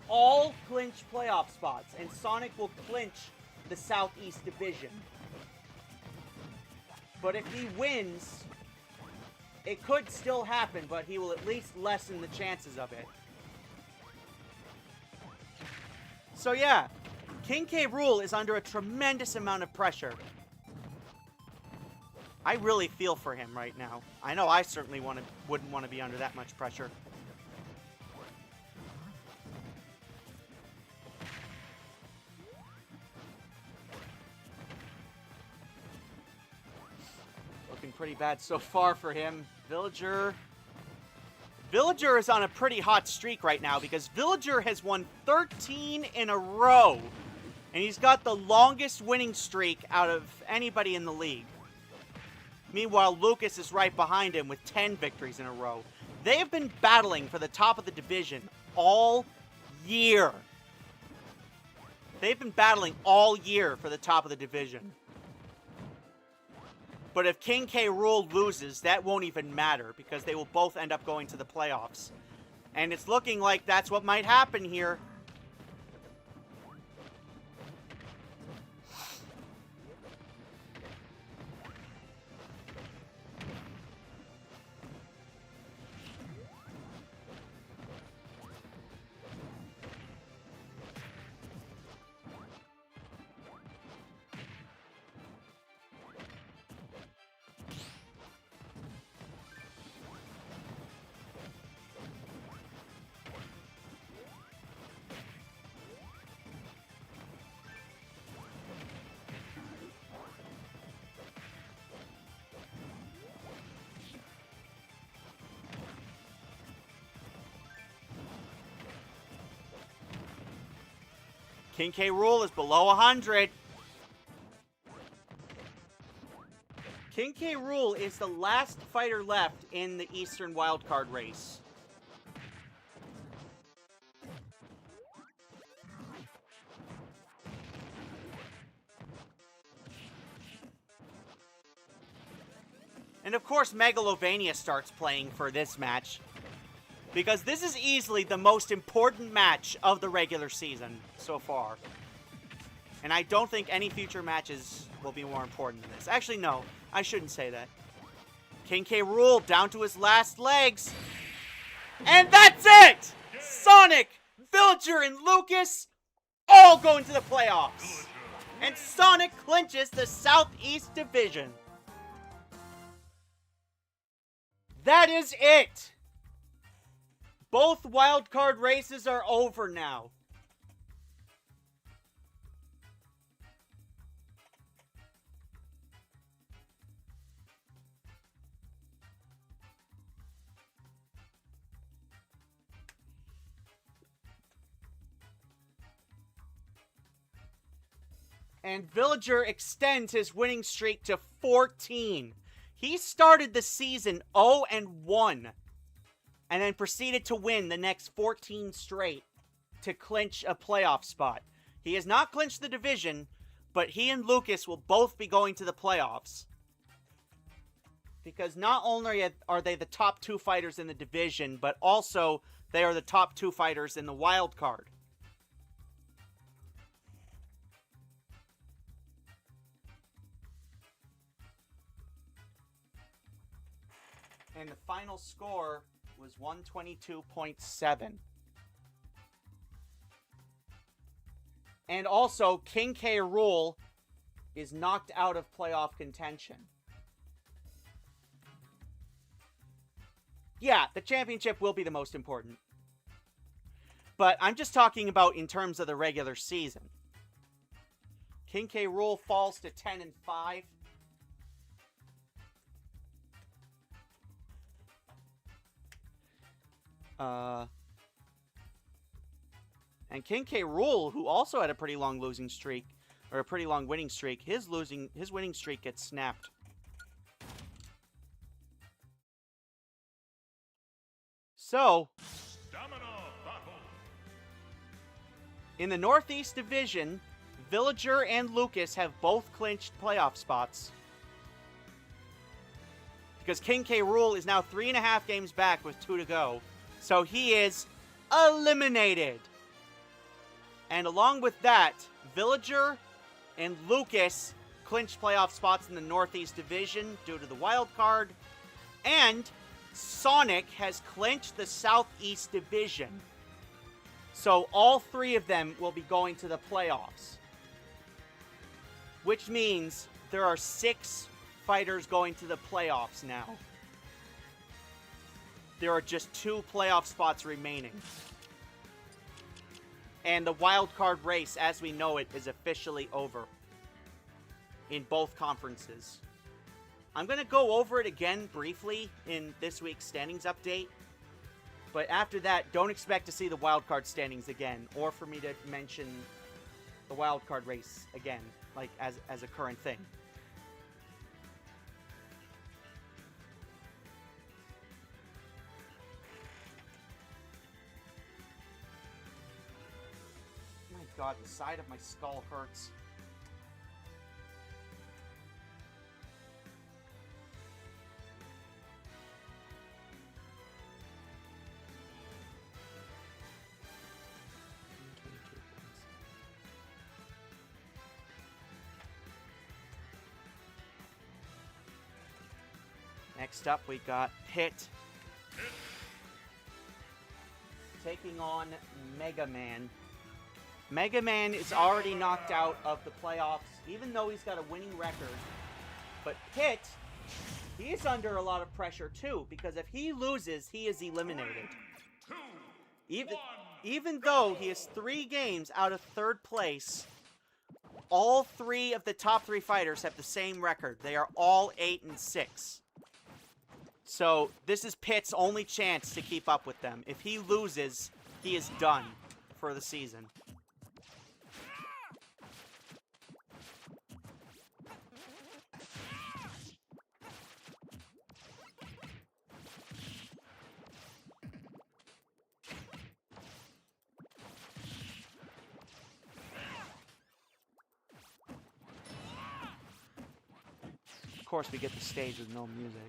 all clinch playoff spots, and Sonic will clinch the Southeast Division. But if he wins, it could still happen, but he will at least lessen the chances of it. So yeah, King K. Rool is under a tremendous amount of pressure. I really feel for him right now. I know I certainly wouldn't want to be under that much pressure. Pretty bad so far for him. Villager is on a pretty hot streak right now because Villager has won 13 in a row. And he's got the longest winning streak out of anybody in the league. Meanwhile, Lucas is right behind him with 10 victories in a row. They have been battling for the top of the division all year. They've been battling all year for the top of the division. But if King K. Rool loses, that won't even matter because they will both end up going to the playoffs. And it's looking like that's what might happen here. King K. Rool is below 100. King K. Rool is the last fighter left in the Eastern wildcard race. And of course, Megalovania starts playing for this match, because this is easily the most important match of the regular season so far. And I don't think any future matches will be more important than this. Actually, no, I shouldn't say that. King K. Rool down to his last legs. And that's it! Sonic, Villager, and Lucas all going to the playoffs. And Sonic clinches the Southeast Division. That is it! Both wildcard races are over now. And Villager extends his winning streak to 14. He started the season 0-1. And then proceeded to win the next 14 straight to clinch a playoff spot. He has not clinched the division, but he and Lucas will both be going to the playoffs. Because not only are they the top 2 fighters in the division, but also they are the top 2 fighters in the wild card. And the final score was 122.7. And also, King K. Rool is knocked out of playoff contention. Yeah, the championship will be the most important. But I'm just talking about in terms of the regular season. King K. Rool falls to 10-5. And King K. Rool, who also had a pretty long losing streak, or a pretty long winning streak, his winning streak gets snapped. So, in the Northeast Division, Villager and Lucas have both clinched playoff spots. Because King K. Rool is now 3.5 games back with 2 to go. So he is eliminated. And along with that, Villager and Lucas clinched playoff spots in the Northeast Division due to the wild card. And Sonic has clinched the Southeast Division. So all 3 of them will be going to the playoffs. Which means there are 6 fighters going to the playoffs now. There are just 2 playoff spots remaining. And the wild card race, as we know it, is officially over in both conferences. I'm going to go over it again briefly in this week's standings update. But after that, don't expect to see the wild card standings again, or for me to mention the wild card race again, like as a current thing. God, the side of my skull hurts. Next up, we got Pit taking on Mega Man. Mega Man is already knocked out of the playoffs, even though he's got a winning record. But Pit, he is under a lot of pressure too, because if he loses, he is eliminated. Even though he is 3 games out of 3rd place, all 3 of the top 3 fighters have the same record. They are all 8-6. So this is Pit's only chance to keep up with them. If he loses, he is done for the season. Of course, we get the stage with no music.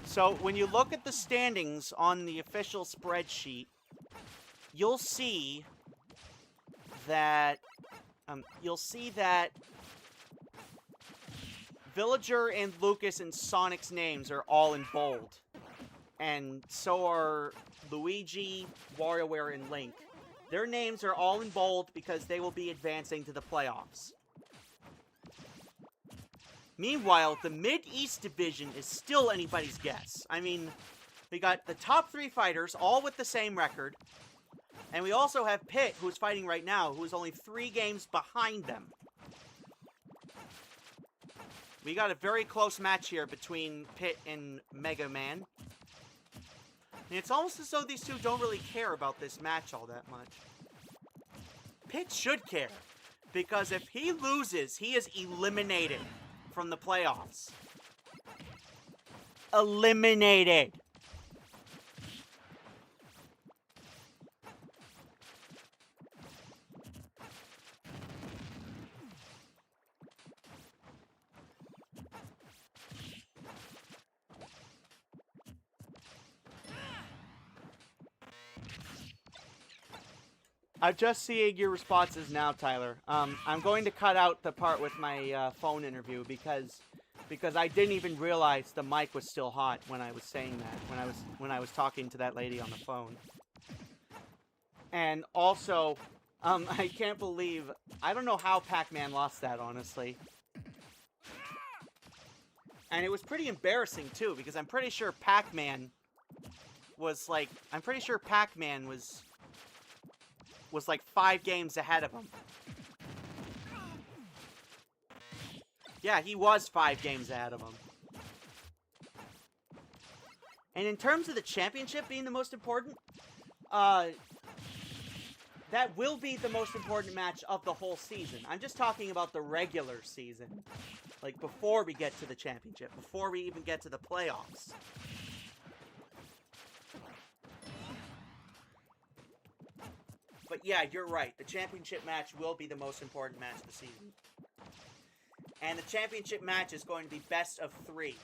So, when you look at the standings on the official spreadsheet, you'll see that Villager and Lucas and Sonic's names are all in bold. And so are Luigi, WarioWare, and Link. Their names are all in bold because they will be advancing to the playoffs. Meanwhile, the Mid-East division is still anybody's guess. I mean, we got the top 3 fighters, all with the same record. And we also have Pit, who's fighting right now, who's only 3 games behind them. We got a very close match here between Pit and Mega Man. And it's almost as though these two don't really care about this match all that much. Pit should care, because if he loses, he is eliminated from the playoffs. Eliminated. I'm just seeing your responses now, Tyler. I'm going to cut out the part with my phone interview because I didn't even realize the mic was still hot when I was saying that, when I was talking to that lady on the phone. And also, I can't believe, I don't know how Pac-Man lost that, honestly. And it was pretty embarrassing too, because I'm pretty sure Pac-Man was like like 5 games ahead of him. Yeah, he was 5 games ahead of him. And in terms of the championship being the most important, that will be the most important match of the whole season. I'm just talking about the regular season. Like, before we get to the championship, before we even get to the playoffs. But yeah, you're right. The championship match will be the most important match of the season. And the championship match is going to be best of 3.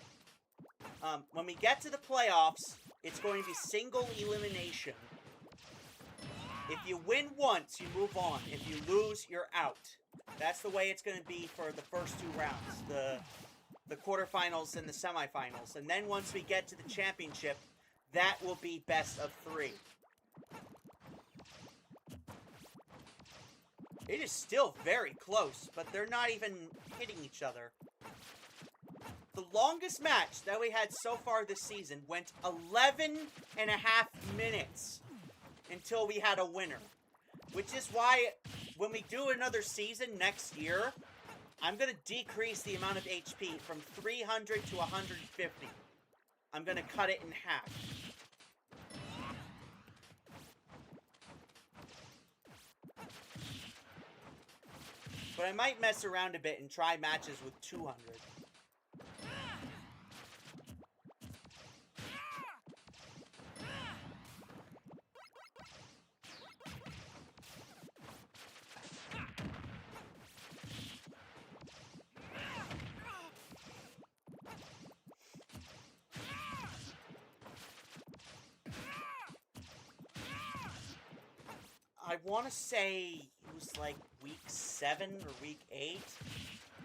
When we get to the playoffs, it's going to be single elimination. If you win once, you move on. If you lose, you're out. That's the way it's going to be for the first 2 rounds. The quarterfinals and the semifinals. And then once we get to the championship, that will be best of 3. It is still very close, but they're not even hitting each other. The longest match that we had so far this season went 11 and a half minutes until we had a winner. Which is why, when we do another season next year, I'm going to decrease the amount of HP from 300 to 150. I'm going to cut it in half. But I might mess around a bit and try matches with 200. I want to say it was like week 7 or week 8.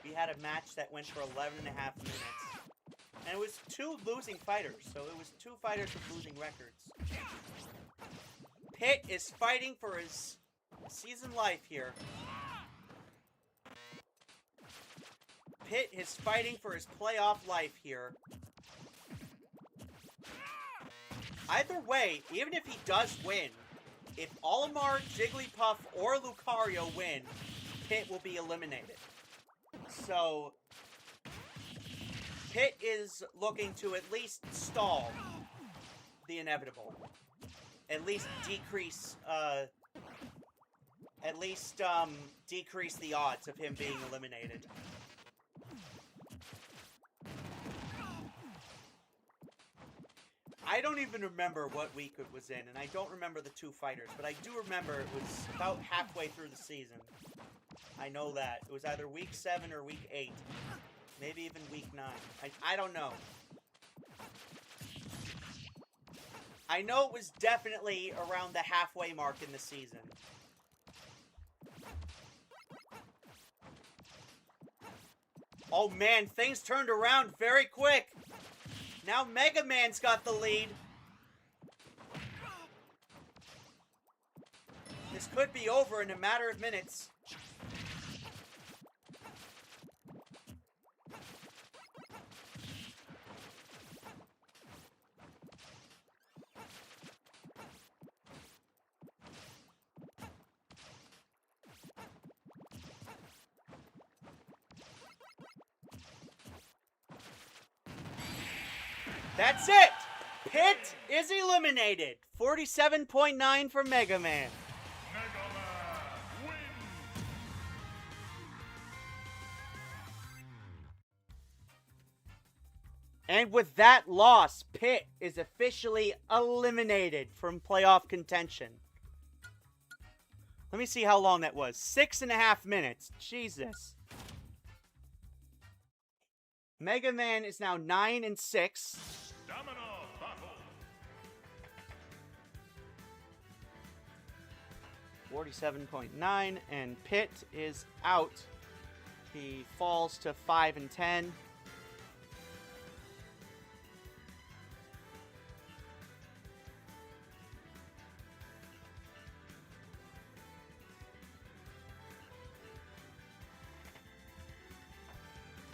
We had a match that went for 11 and a half minutes. And it was 2 losing fighters, so it was 2 fighters with losing records. Pitt is fighting for his season life here. Pitt is fighting for his playoff life here. Either way, even if he does win, if Olimar, Jigglypuff, or Lucario win, Pitt will be eliminated. So, Pitt is looking to at least stall the inevitable. At least decrease, decrease the odds of him being eliminated. I don't even remember what week it was in, and I don't remember the 2 fighters, but I do remember it was about halfway through the season. I know that. It was either week 7 or week 8. Maybe even week 9. I don't know. I know it was definitely around the halfway mark in the season. Oh man, things turned around very quick. Now Mega Man's got the lead. This could be over in a matter of minutes. That's it! Pitt is eliminated. 47.9 for Mega Man. Mega Man wins. And with that loss, Pitt is officially eliminated from playoff contention. Let me see how long that was. 6.5 minutes. Jesus. Mega Man is now 9-6. Domino battle. 47.9, and Pitt is out. He falls to 5-10.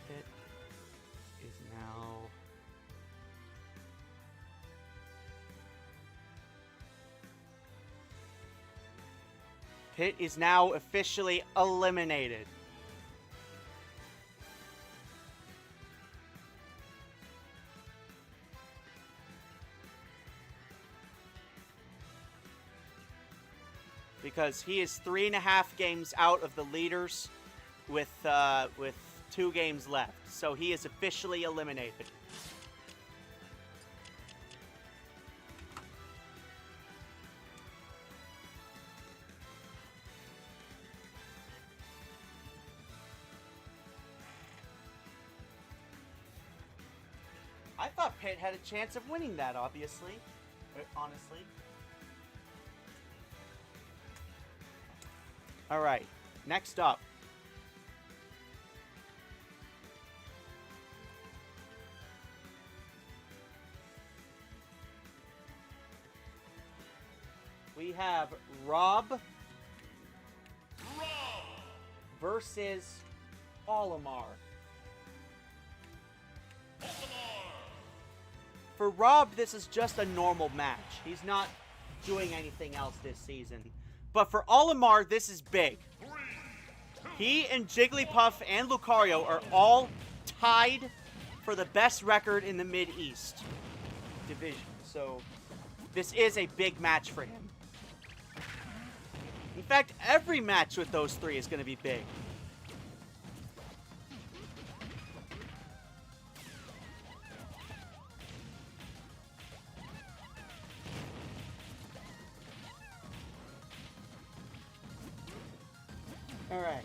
Pitt is now Pitt is now officially eliminated. Because he is 3.5 games out of the leaders with 2 games left. So he is officially eliminated. I thought Pitt had a chance of winning that, obviously. Honestly. Alright, next up. We have Rob versus Olimar. For Rob, this is just a normal match. He's not doing anything else this season. But for Olimar, this is big. He and Jigglypuff and Lucario are all tied for the best record in the Mid-East division. So this is a big match for him. In fact, every match with those 3 is going to be big. All right.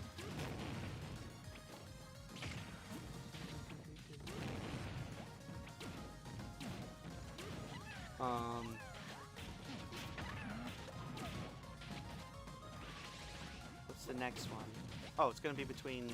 What's the next one? Oh, it's gonna be between...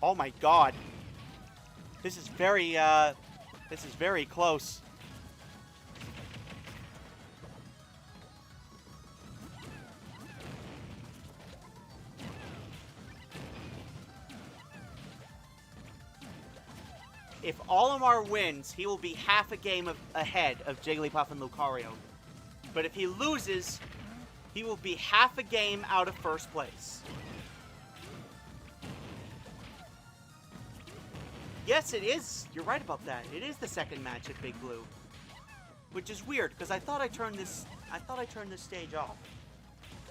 Oh my god. This is very close. If Olimar wins, he will be half a game ahead of Jigglypuff and Lucario. But if he loses, he will be half a game out of first place. Yes, it is. You're right about that. It is the second match at Big Blue. Which is weird, because I thought I turned this stage off.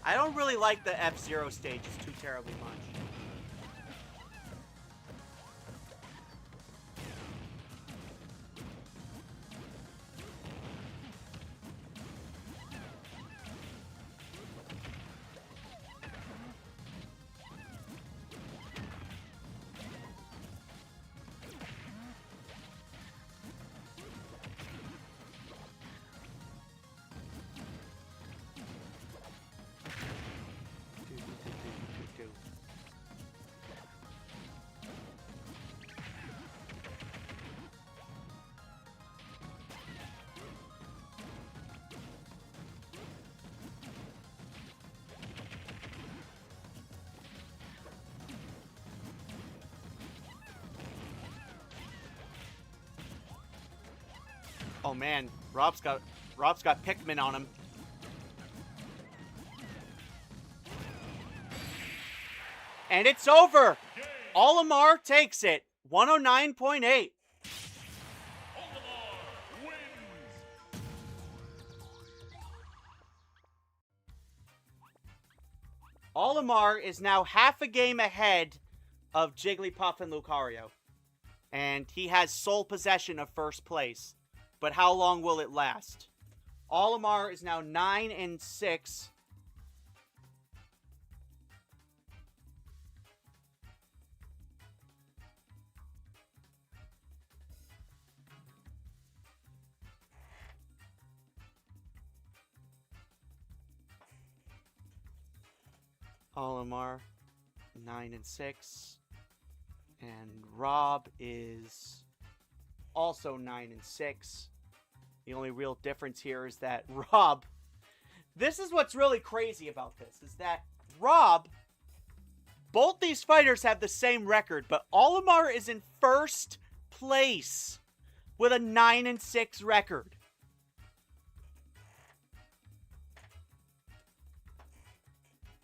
I don't really like the F-Zero stages too terribly much. Oh man, Rob's got Pikmin on him. And it's over. Olimar takes it. 109.8. Olimar is now half a game ahead of Jigglypuff and Lucario. And he has sole possession of first place. But how long will it last? Olimar is now 9-6. Olimar, 9-6. And Rob is also 9-6. The only real difference here is that Rob... This is what's really crazy about this, is that Rob... Both these fighters have the same record, but Olimar is in first place with a 9-6 record.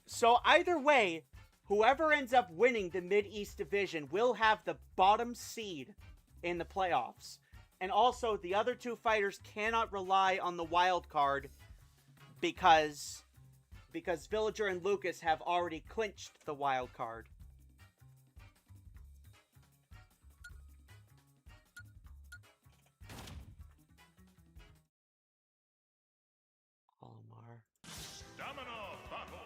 So either way, whoever ends up winning the Mid-East Division will have the bottom seed in the playoffs. And also, the other two fighters cannot rely on the wild card because Villager and Lucas have already clinched the wild card. Olimar. Domino battle.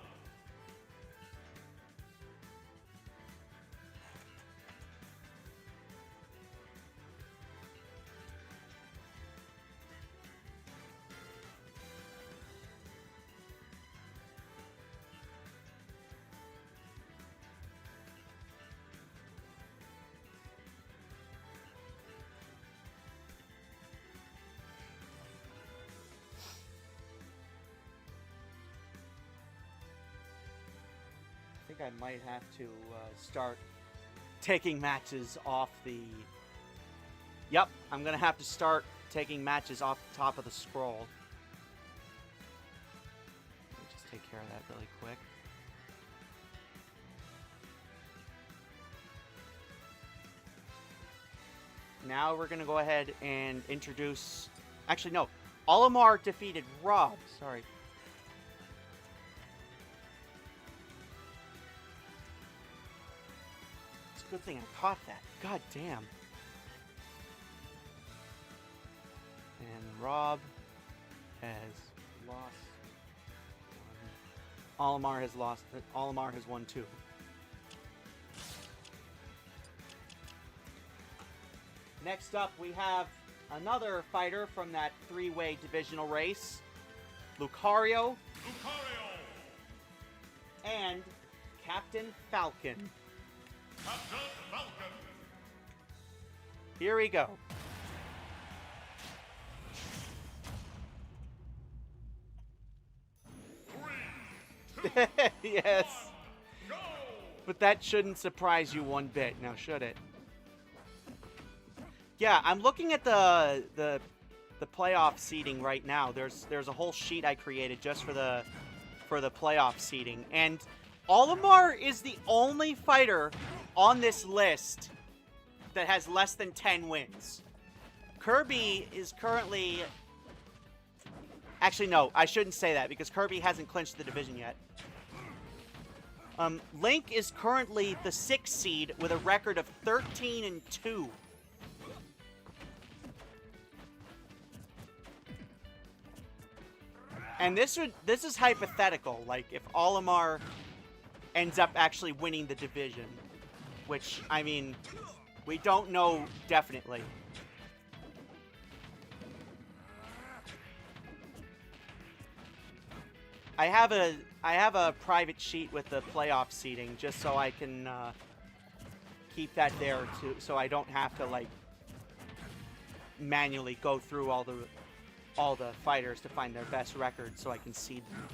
I think I might have to start taking matches off the... Yep, I'm going to have to start taking matches off the top of the scroll. Let me just take care of that really quick. Now we're going to go ahead and introduce Actually, no. Olimar defeated Rob. Sorry. It's a good thing I caught that. God damn. And Rob has lost. Olimar has lost. Olimar has won too. Next up, we have another fighter from that three-way divisional race, Lucario, and Captain Falcon. Captain Falcon. Here we go. Yes. Go. But that shouldn't surprise you one bit, now should it? Yeah, I'm looking at the playoff seeding right now. There's a whole sheet I created just for the playoff seeding, and Olimar is the only fighter on this list that has less than 10 wins. Kirby is currently... Actually, no, I shouldn't say that because Kirby hasn't clinched the division yet. Link is currently the 6th seed with a record of 13-2. And this is hypothetical, like if Olimar ends up actually winning the division, which, I mean, we don't know definitely. I have a private sheet with the playoff seating just so I can keep that there too, so I don't have to like manually go through all the fighters to find their best record so I can seed them.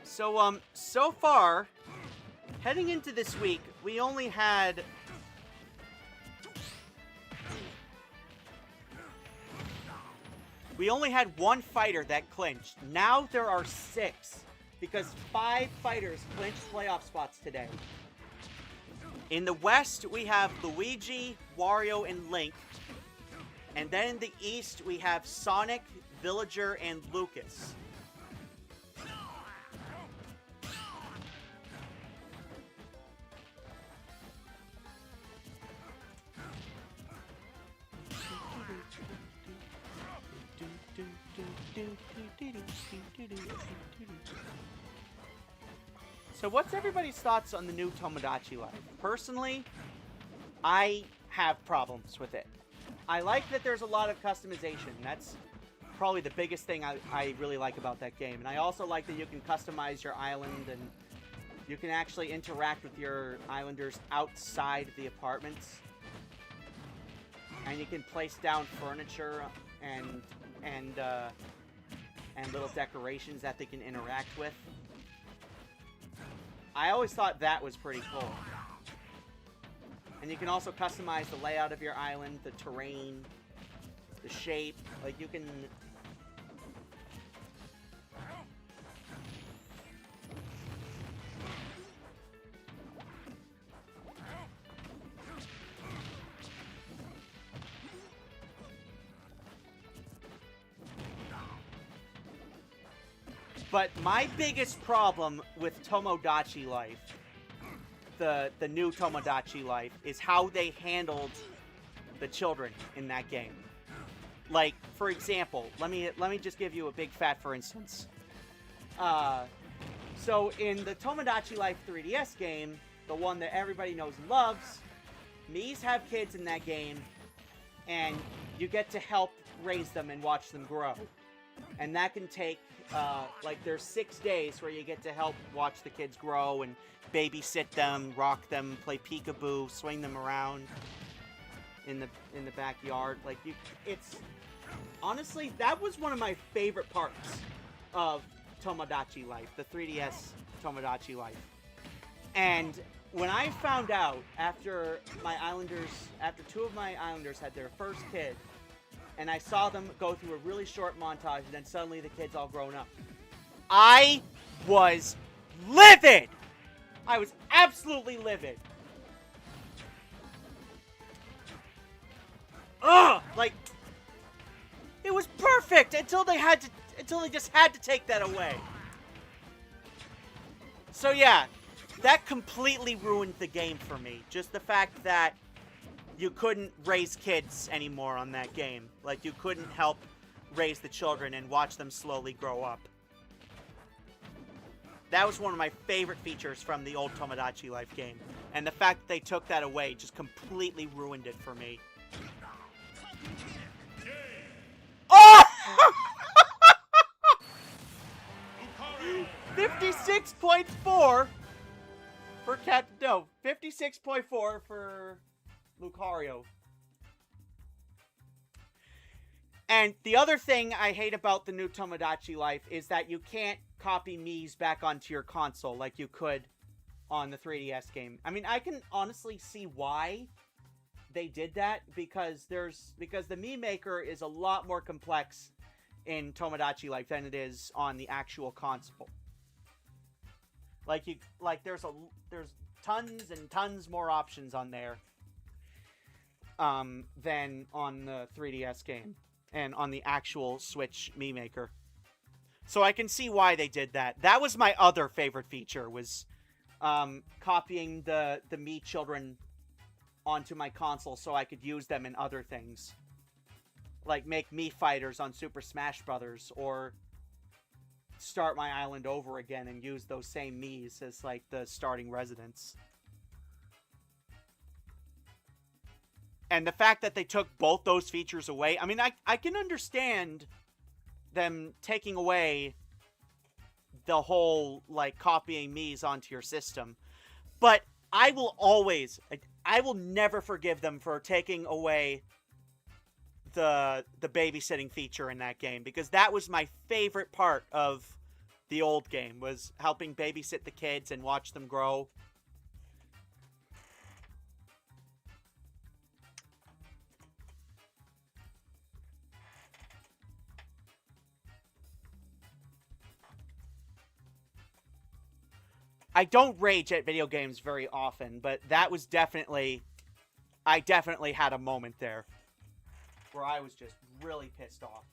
So so far, heading into this week, we only had one fighter that clinched. Now there are 6, because 5 fighters clinched playoff spots today. In the West, we have Luigi, Wario, and Link. And then in the East, we have Sonic, Villager, and Lucas. So what's everybody's thoughts on the new Tomodachi Life? Personally, I have problems with it. I like that there's a lot of customization. That's probably the biggest thing I really like about that game. And I also like that you can customize your island and you can actually interact with your islanders outside the apartments. And you can place down furniture and little decorations that they can interact with. I always thought that was pretty cool. And you can also customize the layout of your island, the terrain, the shape. Like, you can... But my biggest problem with Tomodachi Life, the new Tomodachi Life, is how they handled the children in that game. Like, for example, let me just give you a big fat for instance. So in the Tomodachi Life 3DS game, the one that everybody knows and loves, Mii's have kids in that game, and you get to help raise them and watch them grow. And that can take, like, there's 6 days where you get to help watch the kids grow and babysit them, rock them, play peekaboo, swing them around in the backyard. Like, it's honestly, that was one of my favorite parts of Tomodachi Life, the 3DS Tomodachi Life. And when I found out after 2 of my Islanders had their first kid, and I saw them go through a really short montage, and then suddenly the kid's all grown up, I was livid! I was absolutely livid. Ugh! Like, it was perfect until they just had to take that away. So yeah, that completely ruined the game for me. Just the fact that you couldn't raise kids anymore on that game. Like, you couldn't help raise the children and watch them slowly grow up. That was one of my favorite features from the old Tomodachi Life game. And the fact that they took that away just completely ruined it for me. Oh! 56.4 for Captain... No, 56.4 for Lucario. And the other thing I hate about the new Tomodachi Life is that you can't copy Miis back onto your console like you could on the 3DS game. I mean, I can honestly see why they did that, because the Mii Maker is a lot more complex in Tomodachi Life than it is on the actual console. There's tons and tons more options on there than on the 3DS game and on the actual Switch Mii Maker. So I can see why they did that. That was my other favorite feature, was copying the Mii children onto my console so I could use them in other things. Like make Mii fighters on Super Smash Bros. Or start my island over again and use those same Miis as, like, the starting residents. And the fact that they took both those features away, I mean, I can understand them taking away the whole, like, copying Miis onto your system. But I will never forgive them for taking away the babysitting feature in that game, because that was my favorite part of the old game, was helping babysit the kids and watch them grow. I don't rage at video games very often, but that was definitely... I definitely had a moment there where I was just really pissed off.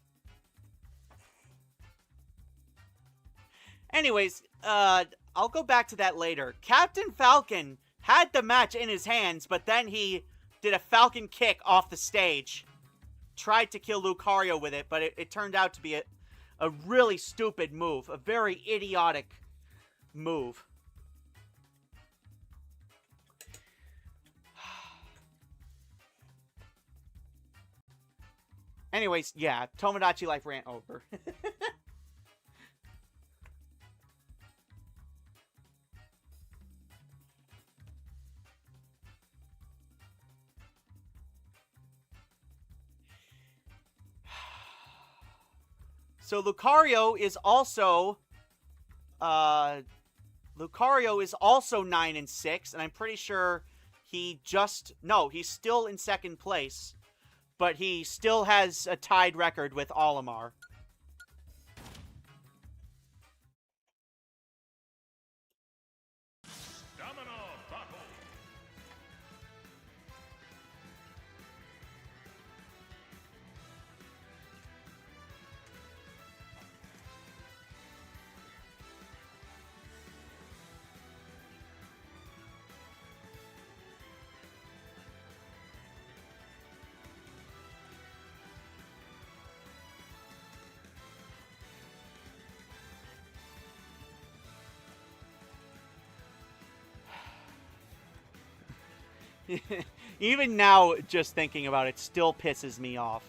Anyways, I'll go back to that later. Captain Falcon had the match in his hands, but then he did a Falcon kick off the stage. Tried to kill Lucario with it, but it turned out to be a really stupid move. A very idiotic move. Anyways, yeah, Tomodachi Life rant over. So Lucario is also 9-6, and I'm pretty sure he's still in second place, but he still has a tied record with Olimar. Domino battle. Even now, just thinking about it still pisses me off.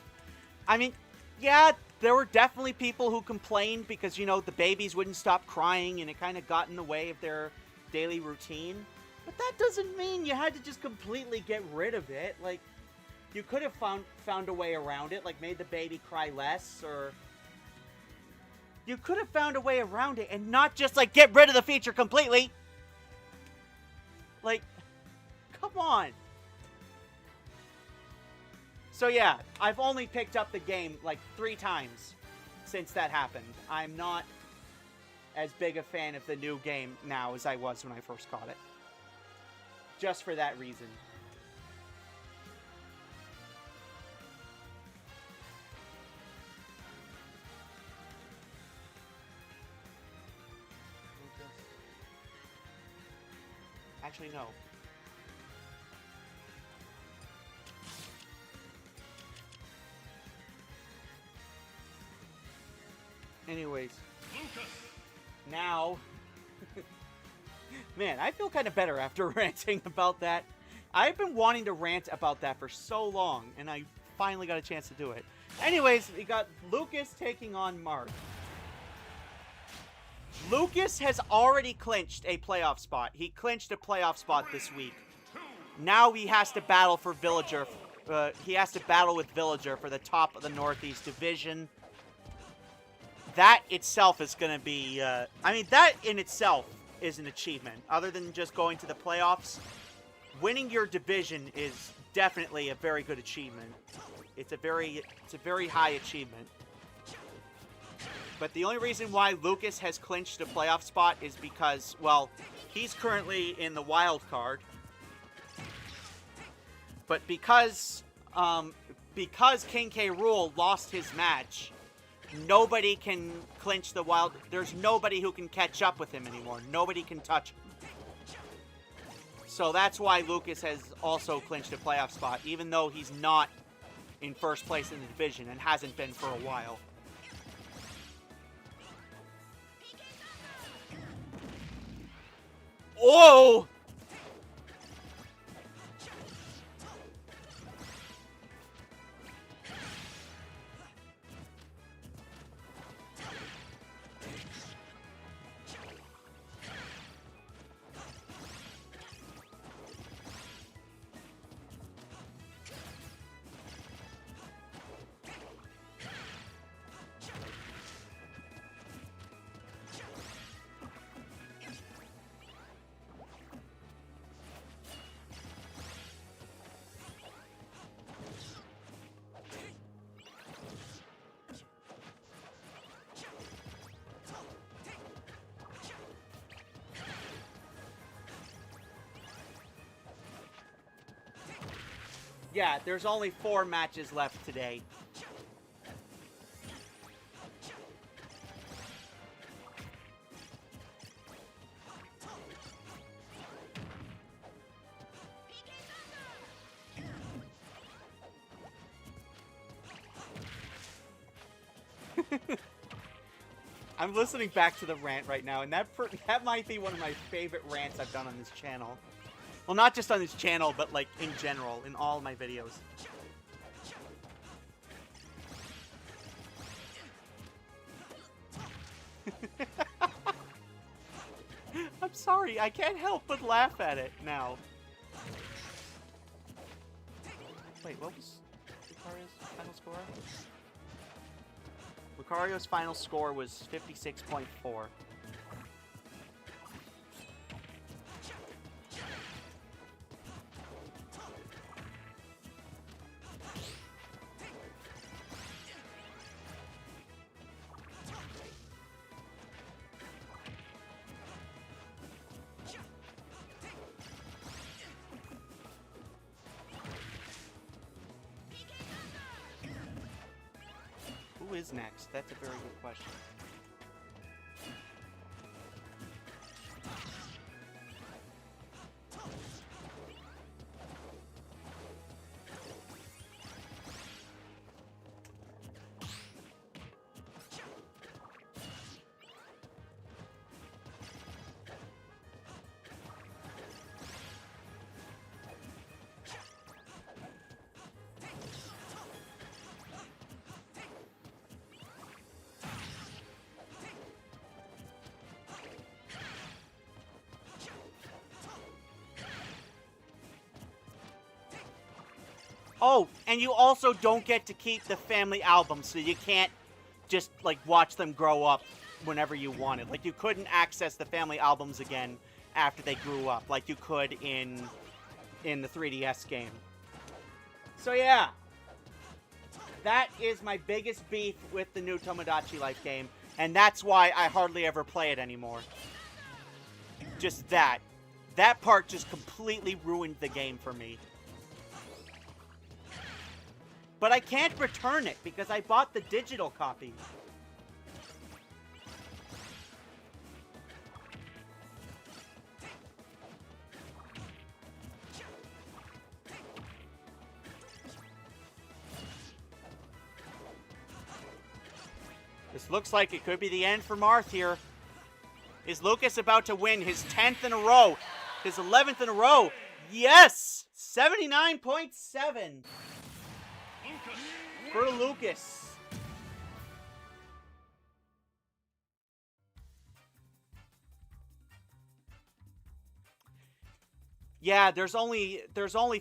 I mean, yeah, there were definitely people who complained because, you know, the babies wouldn't stop crying and it kind of got in the way of their daily routine. But that doesn't mean you had to just completely get rid of it. Like, you could have found a way around it, like made the baby cry less, or... You could have found a way around it and not just, like, get rid of the feature completely. Like, come on. So yeah, I've only picked up the game like 3 times since that happened. I'm not as big a fan of the new game now as I was when I first caught it. Just for that reason. Actually, no. Anyways. Now. Man, I feel kind of better after ranting about that. I've been wanting to rant about that for so long, and I finally got a chance to do it. Anyways, we got Lucas taking on Mark. Lucas has already clinched a playoff spot. He clinched a playoff spot this week. Now he has to battle for Villager. He has to battle with Villager for the top of the Northeast Division. That itself is going to be... I mean, that in itself is an achievement. Other than just going to the playoffs, winning your division is definitely a very good achievement. It's a very high achievement. But the only reason why Lucas has clinched a playoff spot is because, well, he's currently in the wild card. But because King K. Rool lost his match, nobody can clinch the wild. There's nobody who can catch up with him anymore. Nobody can touch him. So that's why Lucas has also clinched a playoff spot, even though he's not in first place in the division and hasn't been for a while. Oh! Yeah, there's only 4 matches left today. I'm listening back to the rant right now, and that might be one of my favorite rants I've done on this channel. Well, not just on this channel, but like in general, in all of my videos. I'm sorry, I can't help but laugh at it now. Wait, what was Lucario's final score? Lucario's final score was 56.4. Who is next? That's a very good question. Oh, and you also don't get to keep the family albums, so you can't just, like, watch them grow up whenever you wanted. Like, you couldn't access the family albums again after they grew up, like you could in the 3DS game. So, yeah. That is my biggest beef with the new Tomodachi Life game. And that's why I hardly ever play it anymore. Just that. That part just completely ruined the game for me. But I can't return it because I bought the digital copy. This looks like it could be the end for Marth here. Is Lucas about to win his 10th in a row? His 11th in a row? Yes! 79.7 for Lucas. Yeah, there's only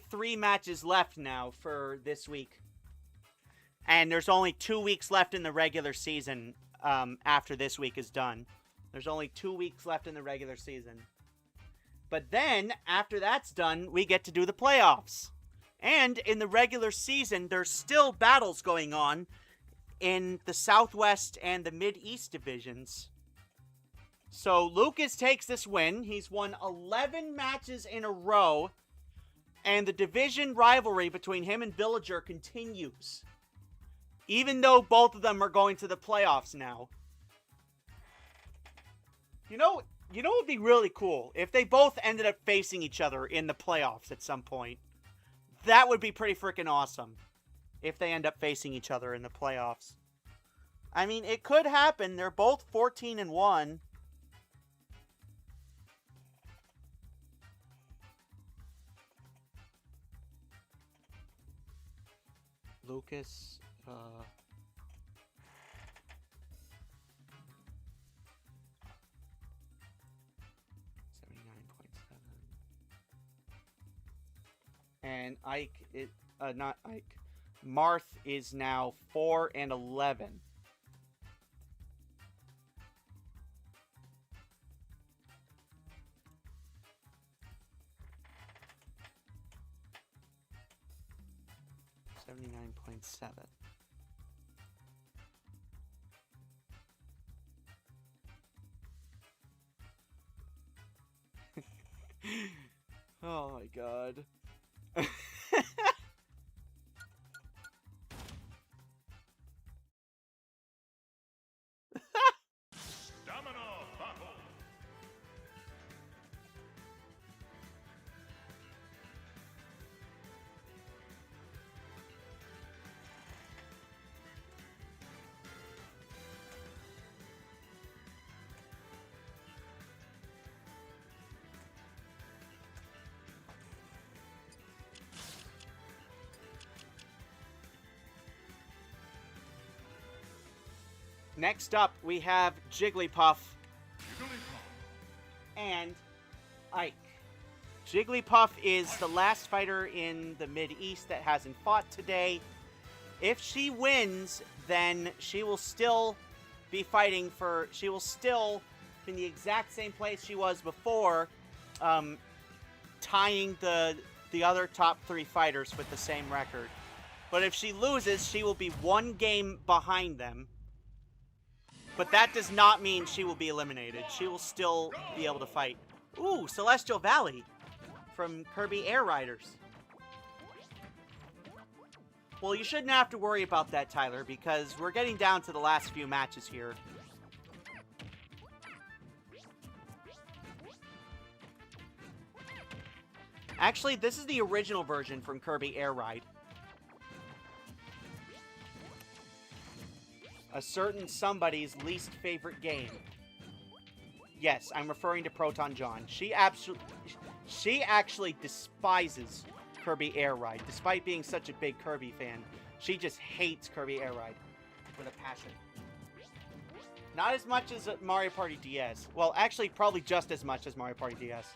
3 matches left now for this week. And there's only 2 weeks left in the regular season after this week is done. There's only 2 weeks left in the regular season. But then, after that's done, we get to do the playoffs. And in the regular season, there's still battles going on in the Southwest and the Mid-East divisions. So Lucas takes this win. He's won 11 matches in a row. And the division rivalry between him and Villager continues. Even though both of them are going to the playoffs now. You know what would be really cool? If they both ended up facing each other in the playoffs at some point. That would be pretty freaking awesome. If they end up facing each other in the playoffs. I mean, it could happen. They're both 14-1. Lucas... 79.7. And Ike, not Ike. Marth is now 4-11. $79.7. Oh my god. Domino battle. Next up, we have Jigglypuff and Ike. Jigglypuff is the last fighter in the Mid-East that hasn't fought today. If she wins, then she will still be fighting for... She will still be in the exact same place she was before, tying the other top 3 fighters with the same record. But if she loses, she will be 1 game behind them. But that does not mean she will be eliminated. She will still be able to fight. Ooh, Celestial Valley from Kirby Air Riders. Well, you shouldn't have to worry about that, Tyler, because we're getting down to the last few matches here. Actually, this is the original version from Kirby Air Ride. A certain somebody's least favorite game. Yes, I'm referring to Proton John. She actually despises Kirby Air Ride, despite being such a big Kirby fan. She just hates Kirby Air Ride with a passion. Not as much as Mario Party DS. Well, actually, probably just as much as Mario Party DS.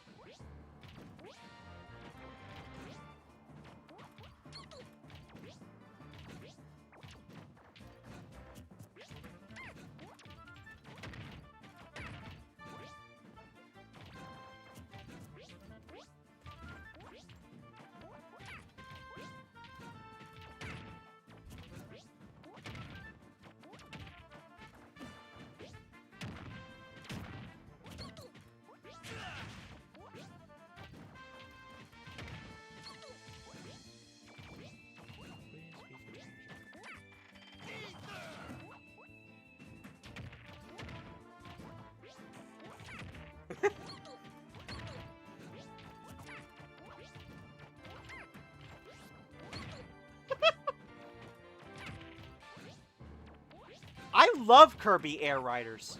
I love Kirby Air Riders.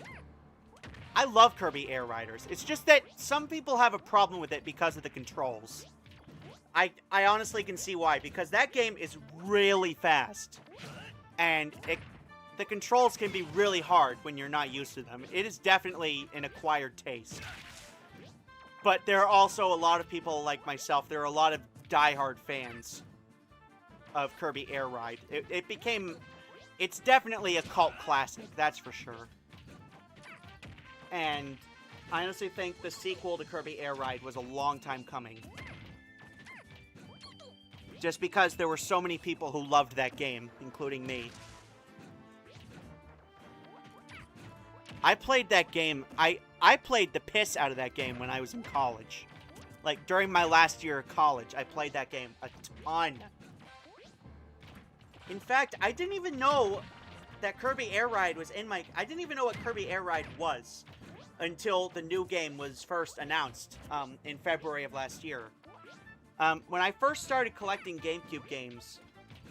I love Kirby Air Riders. It's just that some people have a problem with it because of the controls. I honestly can see why, because that game is really fast. And the controls can be really hard when you're not used to them. It is definitely an acquired taste. But there are also a lot of people like myself, there are a lot of diehard fans of Kirby Air Ride. It's definitely a cult classic, that's for sure. And I honestly think the sequel to Kirby Air Ride was a long time coming. Just because there were so many people who loved that game, including me. I played that game, I played the piss out of that game when I was in college. Like, during my last year of college, I played that game a ton. In fact, I didn't even know that Kirby Air Ride was in my... I didn't even know what Kirby Air Ride was until the new game was first announced in February of last year. When I first started collecting GameCube games,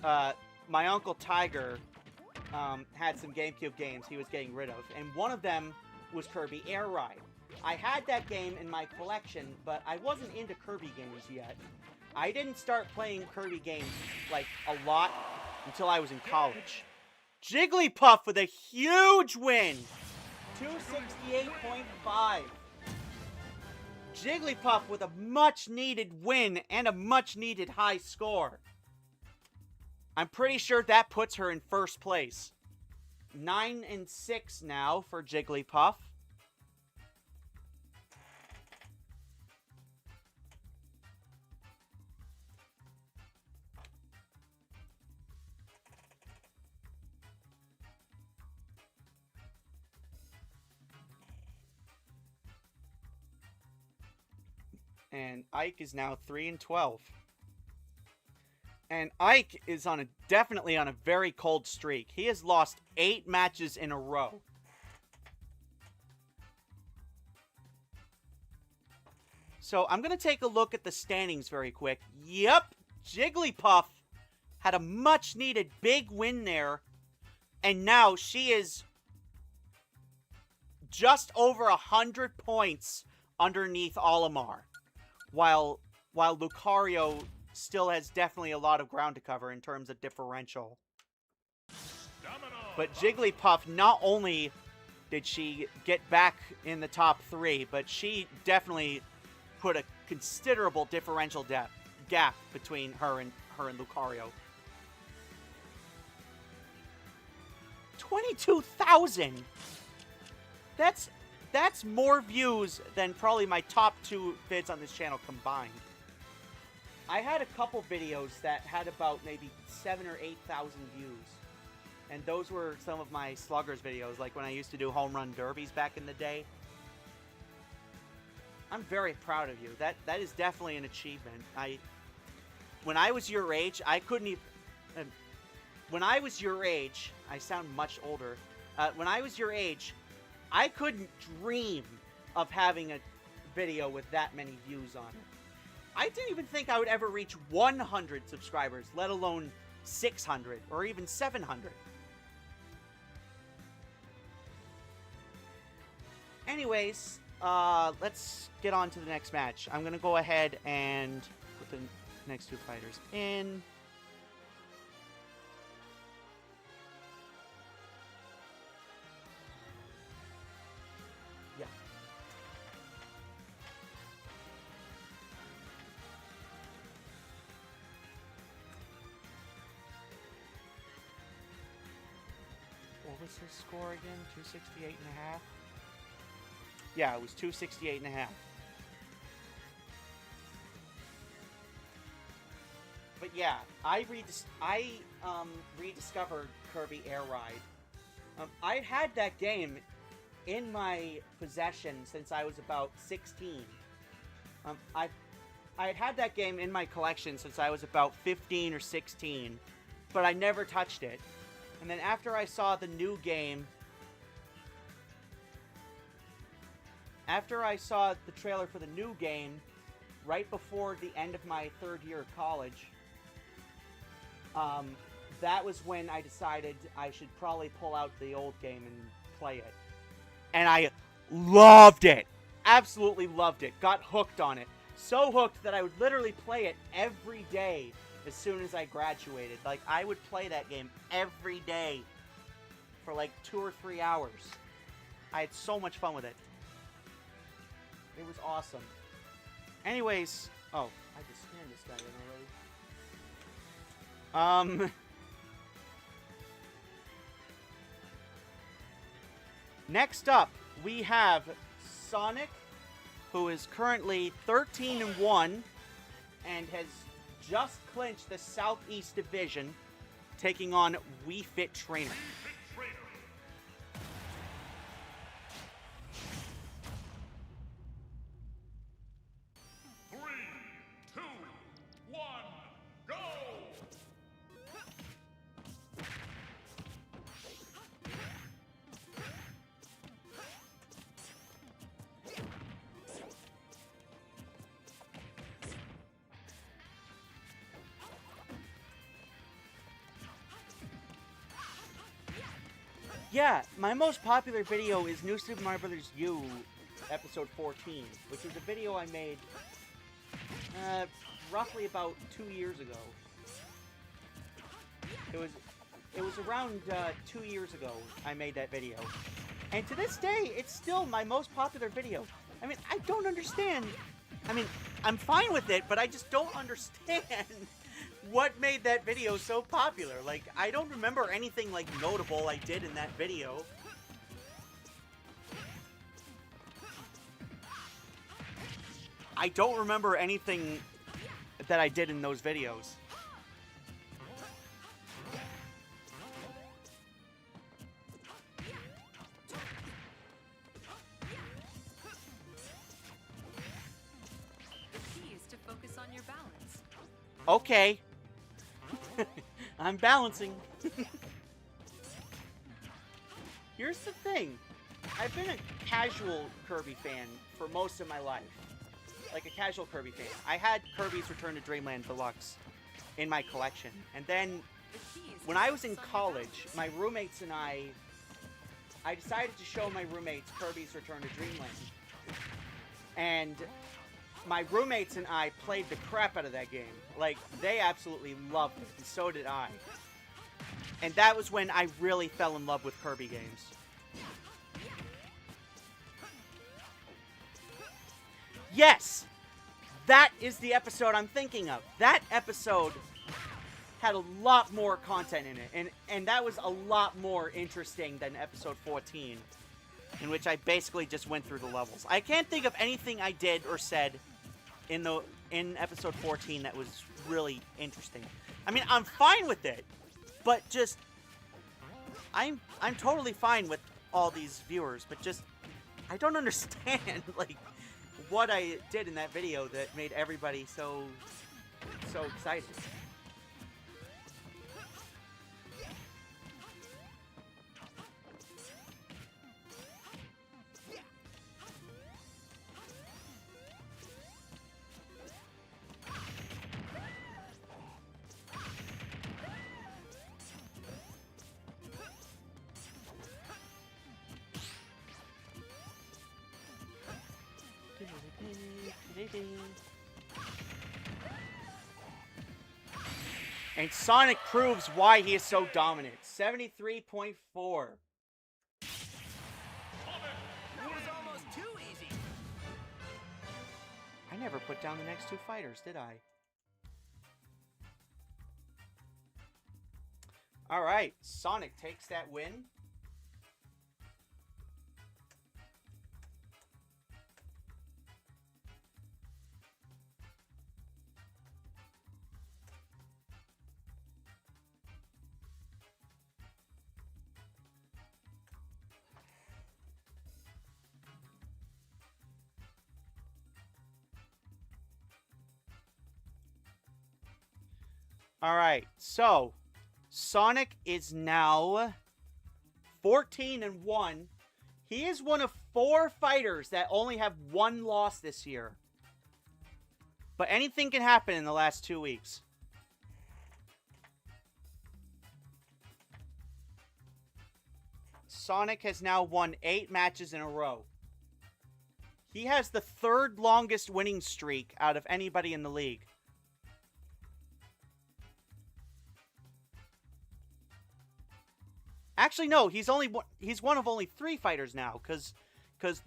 my Uncle Tiger had some GameCube games he was getting rid of, and one of them was Kirby Air Ride. I had that game in my collection, but I wasn't into Kirby games yet. I didn't start playing Kirby games, like, a lot until I was in college. Jigglypuff with a huge win! 268.5. Jigglypuff with a much-needed win and a much-needed high score. I'm pretty sure that puts her in first place. 9-6 now for Jigglypuff. And Ike is now 3-12. And Ike is definitely on a very cold streak. He has lost 8 matches in a row. So I'm going to take a look at the standings very quick. Yep, Jigglypuff had a much-needed big win there. And now she is just over 100 points underneath Olimar. While Lucario still has definitely a lot of ground to cover in terms of differential. But Jigglypuff, not only did she get back in the top 3, but she definitely put a considerable differential gap between her and Lucario. 22,000! That's more views than probably my top 2 vids on this channel combined. I had a couple videos that had about maybe 7,000 or 8,000 views. And those were some of my Sluggers videos, like when I used to do home run derbies back in the day. I'm very proud of you. That is definitely an achievement. When I was your age, I couldn't even... when I was your age, I sound much older. When I was your age, I couldn't dream of having a video with that many views on it. I didn't even think I would ever reach 100 subscribers, let alone 600 or even 700. Anyways, let's get on to the next match. I'm going to go ahead and put the next 2 fighters in. What was his score again? 268.5? Yeah, it was 268.5. But yeah, I rediscovered Kirby Air Ride. I had that game in my possession since I was about 16. I had that game in my collection since I was about 15 or 16, but I never touched it. And then after I saw the new game, after I saw the trailer for the new game, right before the end of my 3rd year of college, that was when I decided I should probably pull out the old game and play it. And I loved it. Absolutely loved it. Got hooked on it. So hooked that I would literally play it every day as soon as I graduated. Like, I would play that game every day for like 2 or 3 hours. I had so much fun with it. It was awesome. Anyways, oh, I just scanned this guy in already. Next up, we have Sonic, who is currently 13-1 and has just clinched the Southeast Division, taking on Wii Fit Trainer. Yeah, my most popular video is New Super Mario Bros. U, episode 14, which was a video I made roughly about 2 years ago. It was around 2 years ago I made that video. And to this day, it's still my most popular video. I mean, I don't understand. I mean, I'm fine with it, but I just don't understand what made that video so popular. Like, I don't remember anything, like, notable I did in that video. I don't remember anything that I did in those videos. The key is to focus on your balance. Okay. I'm balancing. Here's the thing. I've been a casual Kirby fan for most of my life. Like a casual Kirby fan. I had Kirby's Return to Dreamland Deluxe in my collection. And then when I was in college, my roommates and I decided to show my roommates Kirby's Return to Dreamland. And my roommates and I played the crap out of that game. Like, they absolutely loved it, and so did I. And that was when I really fell in love with Kirby games. Yes! That is the episode I'm thinking of. That episode had a lot more content in it, and that was a lot more interesting than episode 14, in which I basically just went through the levels. I can't think of anything I did or said in episode 14 that was really interesting. I mean, I'm fine with it, but just I'm totally fine with all these viewers, but just I don't understand like what I did in that video that made everybody so excited. And Sonic proves why he is so dominant. 73.4. It was almost too easy. I never put down the next two fighters, did I? Alright, Sonic takes that win. Alright, so Sonic is now 14-1. He is one of 4 fighters that only have 1 loss this year. But anything can happen in the last 2 weeks. Sonic has now won 8 matches in a row. He has the 3rd longest winning streak out of anybody in the league. Actually, no, he's one of only 3 fighters now, because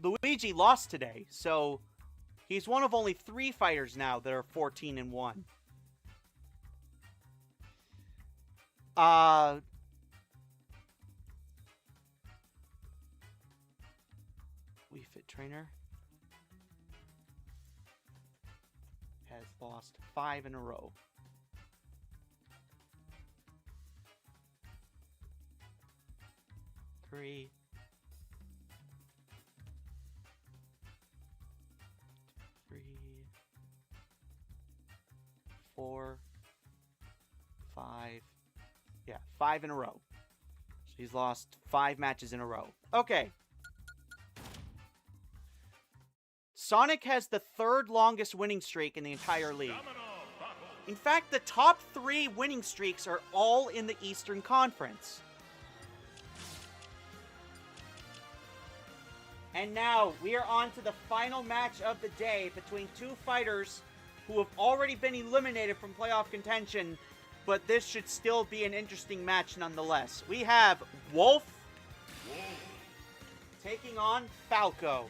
Luigi lost today. So he's one of only 3 fighters now that are 14-1. Wii Fit Trainer has lost 5 in a row. Three, 4, 5. Yeah, 5 in a row. So he's lost 5 matches in a row. Okay. Sonic has the 3rd longest winning streak in the entire league. In fact, the top 3 winning streaks are all in the Eastern Conference. And now, we are on to the final match of the day between 2 fighters who have already been eliminated from playoff contention, but this should still be an interesting match nonetheless. We have Wolf taking on Falco.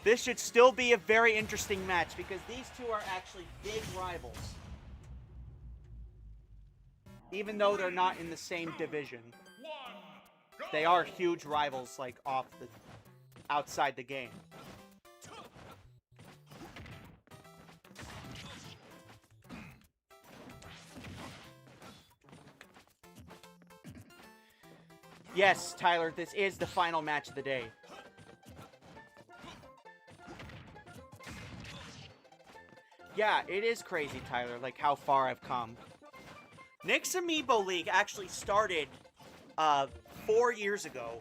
This should still be a very interesting match because these 2 are actually big rivals. Even though they're not in the same division. They are huge rivals, like, outside the game. Yes, Tyler, this is the final match of the day. Yeah, it is crazy, Tyler, like how far I've come. Nick's Amiibo League actually started 4 years ago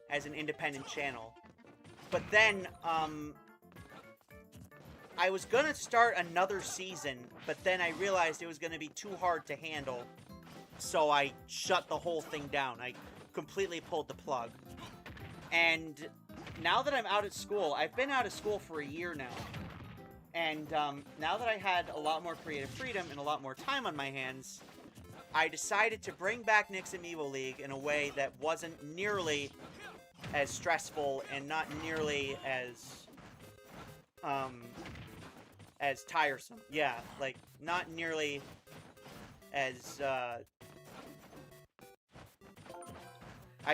as an independent channel. But then, I was gonna start another season, but then I realized it was gonna be too hard to handle. So I shut the whole thing down. I completely pulled the plug. And now that I'm out of school, I've been out of school for a year now. And now that I had a lot more creative freedom and a lot more time on my hands, I decided to bring back Nick's Amiibo League in a way that wasn't nearly as stressful and not nearly as tiresome. Yeah, like, not nearly as, I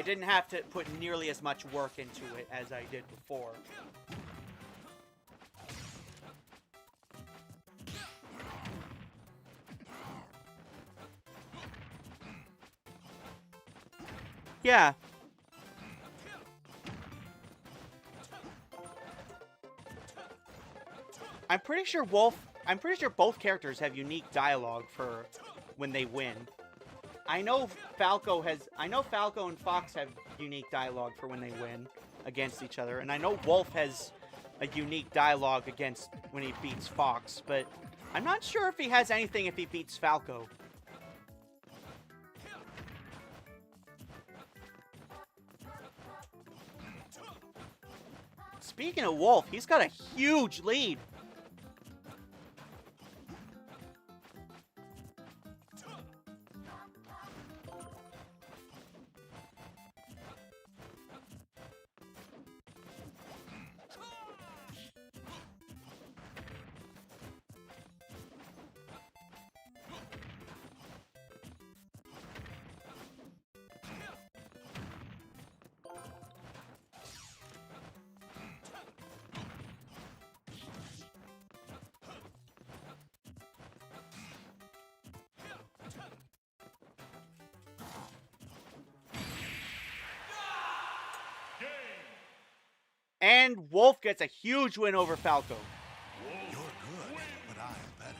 didn't have to put nearly as much work into it as I did before. Yeah. I'm pretty sure both characters have unique dialogue for when they win. I know Falco and Fox have unique dialogue for when they win against each other, and I know Wolf has a unique dialogue against when he beats Fox, but I'm not sure if he has anything if he beats Falco. Speaking of Wolf, he's got a huge lead. And Wolf gets a huge win over Falco. You're good, but I'm better.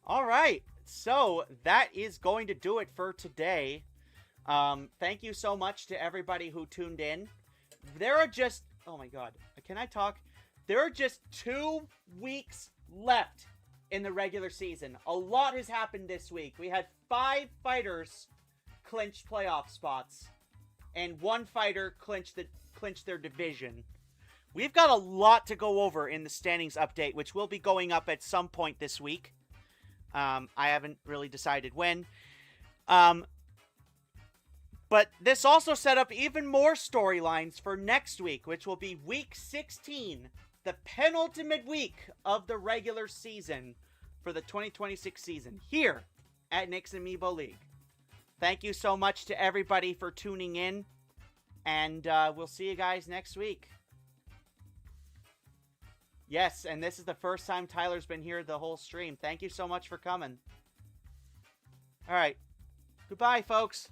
Alright, so that is going to do it for today. Thank you so much to everybody who tuned in. There are just... Oh my god, can I talk? There are just 2 weeks left in the regular season. A lot has happened this week. We had 5 fighters clinch playoff spots, and 1 fighter clinch their division. We've got a lot to go over in the standings update, which will be going up at some point this week. I haven't really decided when. But this also set up even more storylines for next week, which will be week 16, the penultimate week of the regular season for the 2026 season here at Nick's Amiibo League. Thank you so much to everybody for tuning in, and we'll see you guys next week. Yes, and this is the first time Tyler's been here the whole stream. Thank you so much for coming. All right. Goodbye, folks.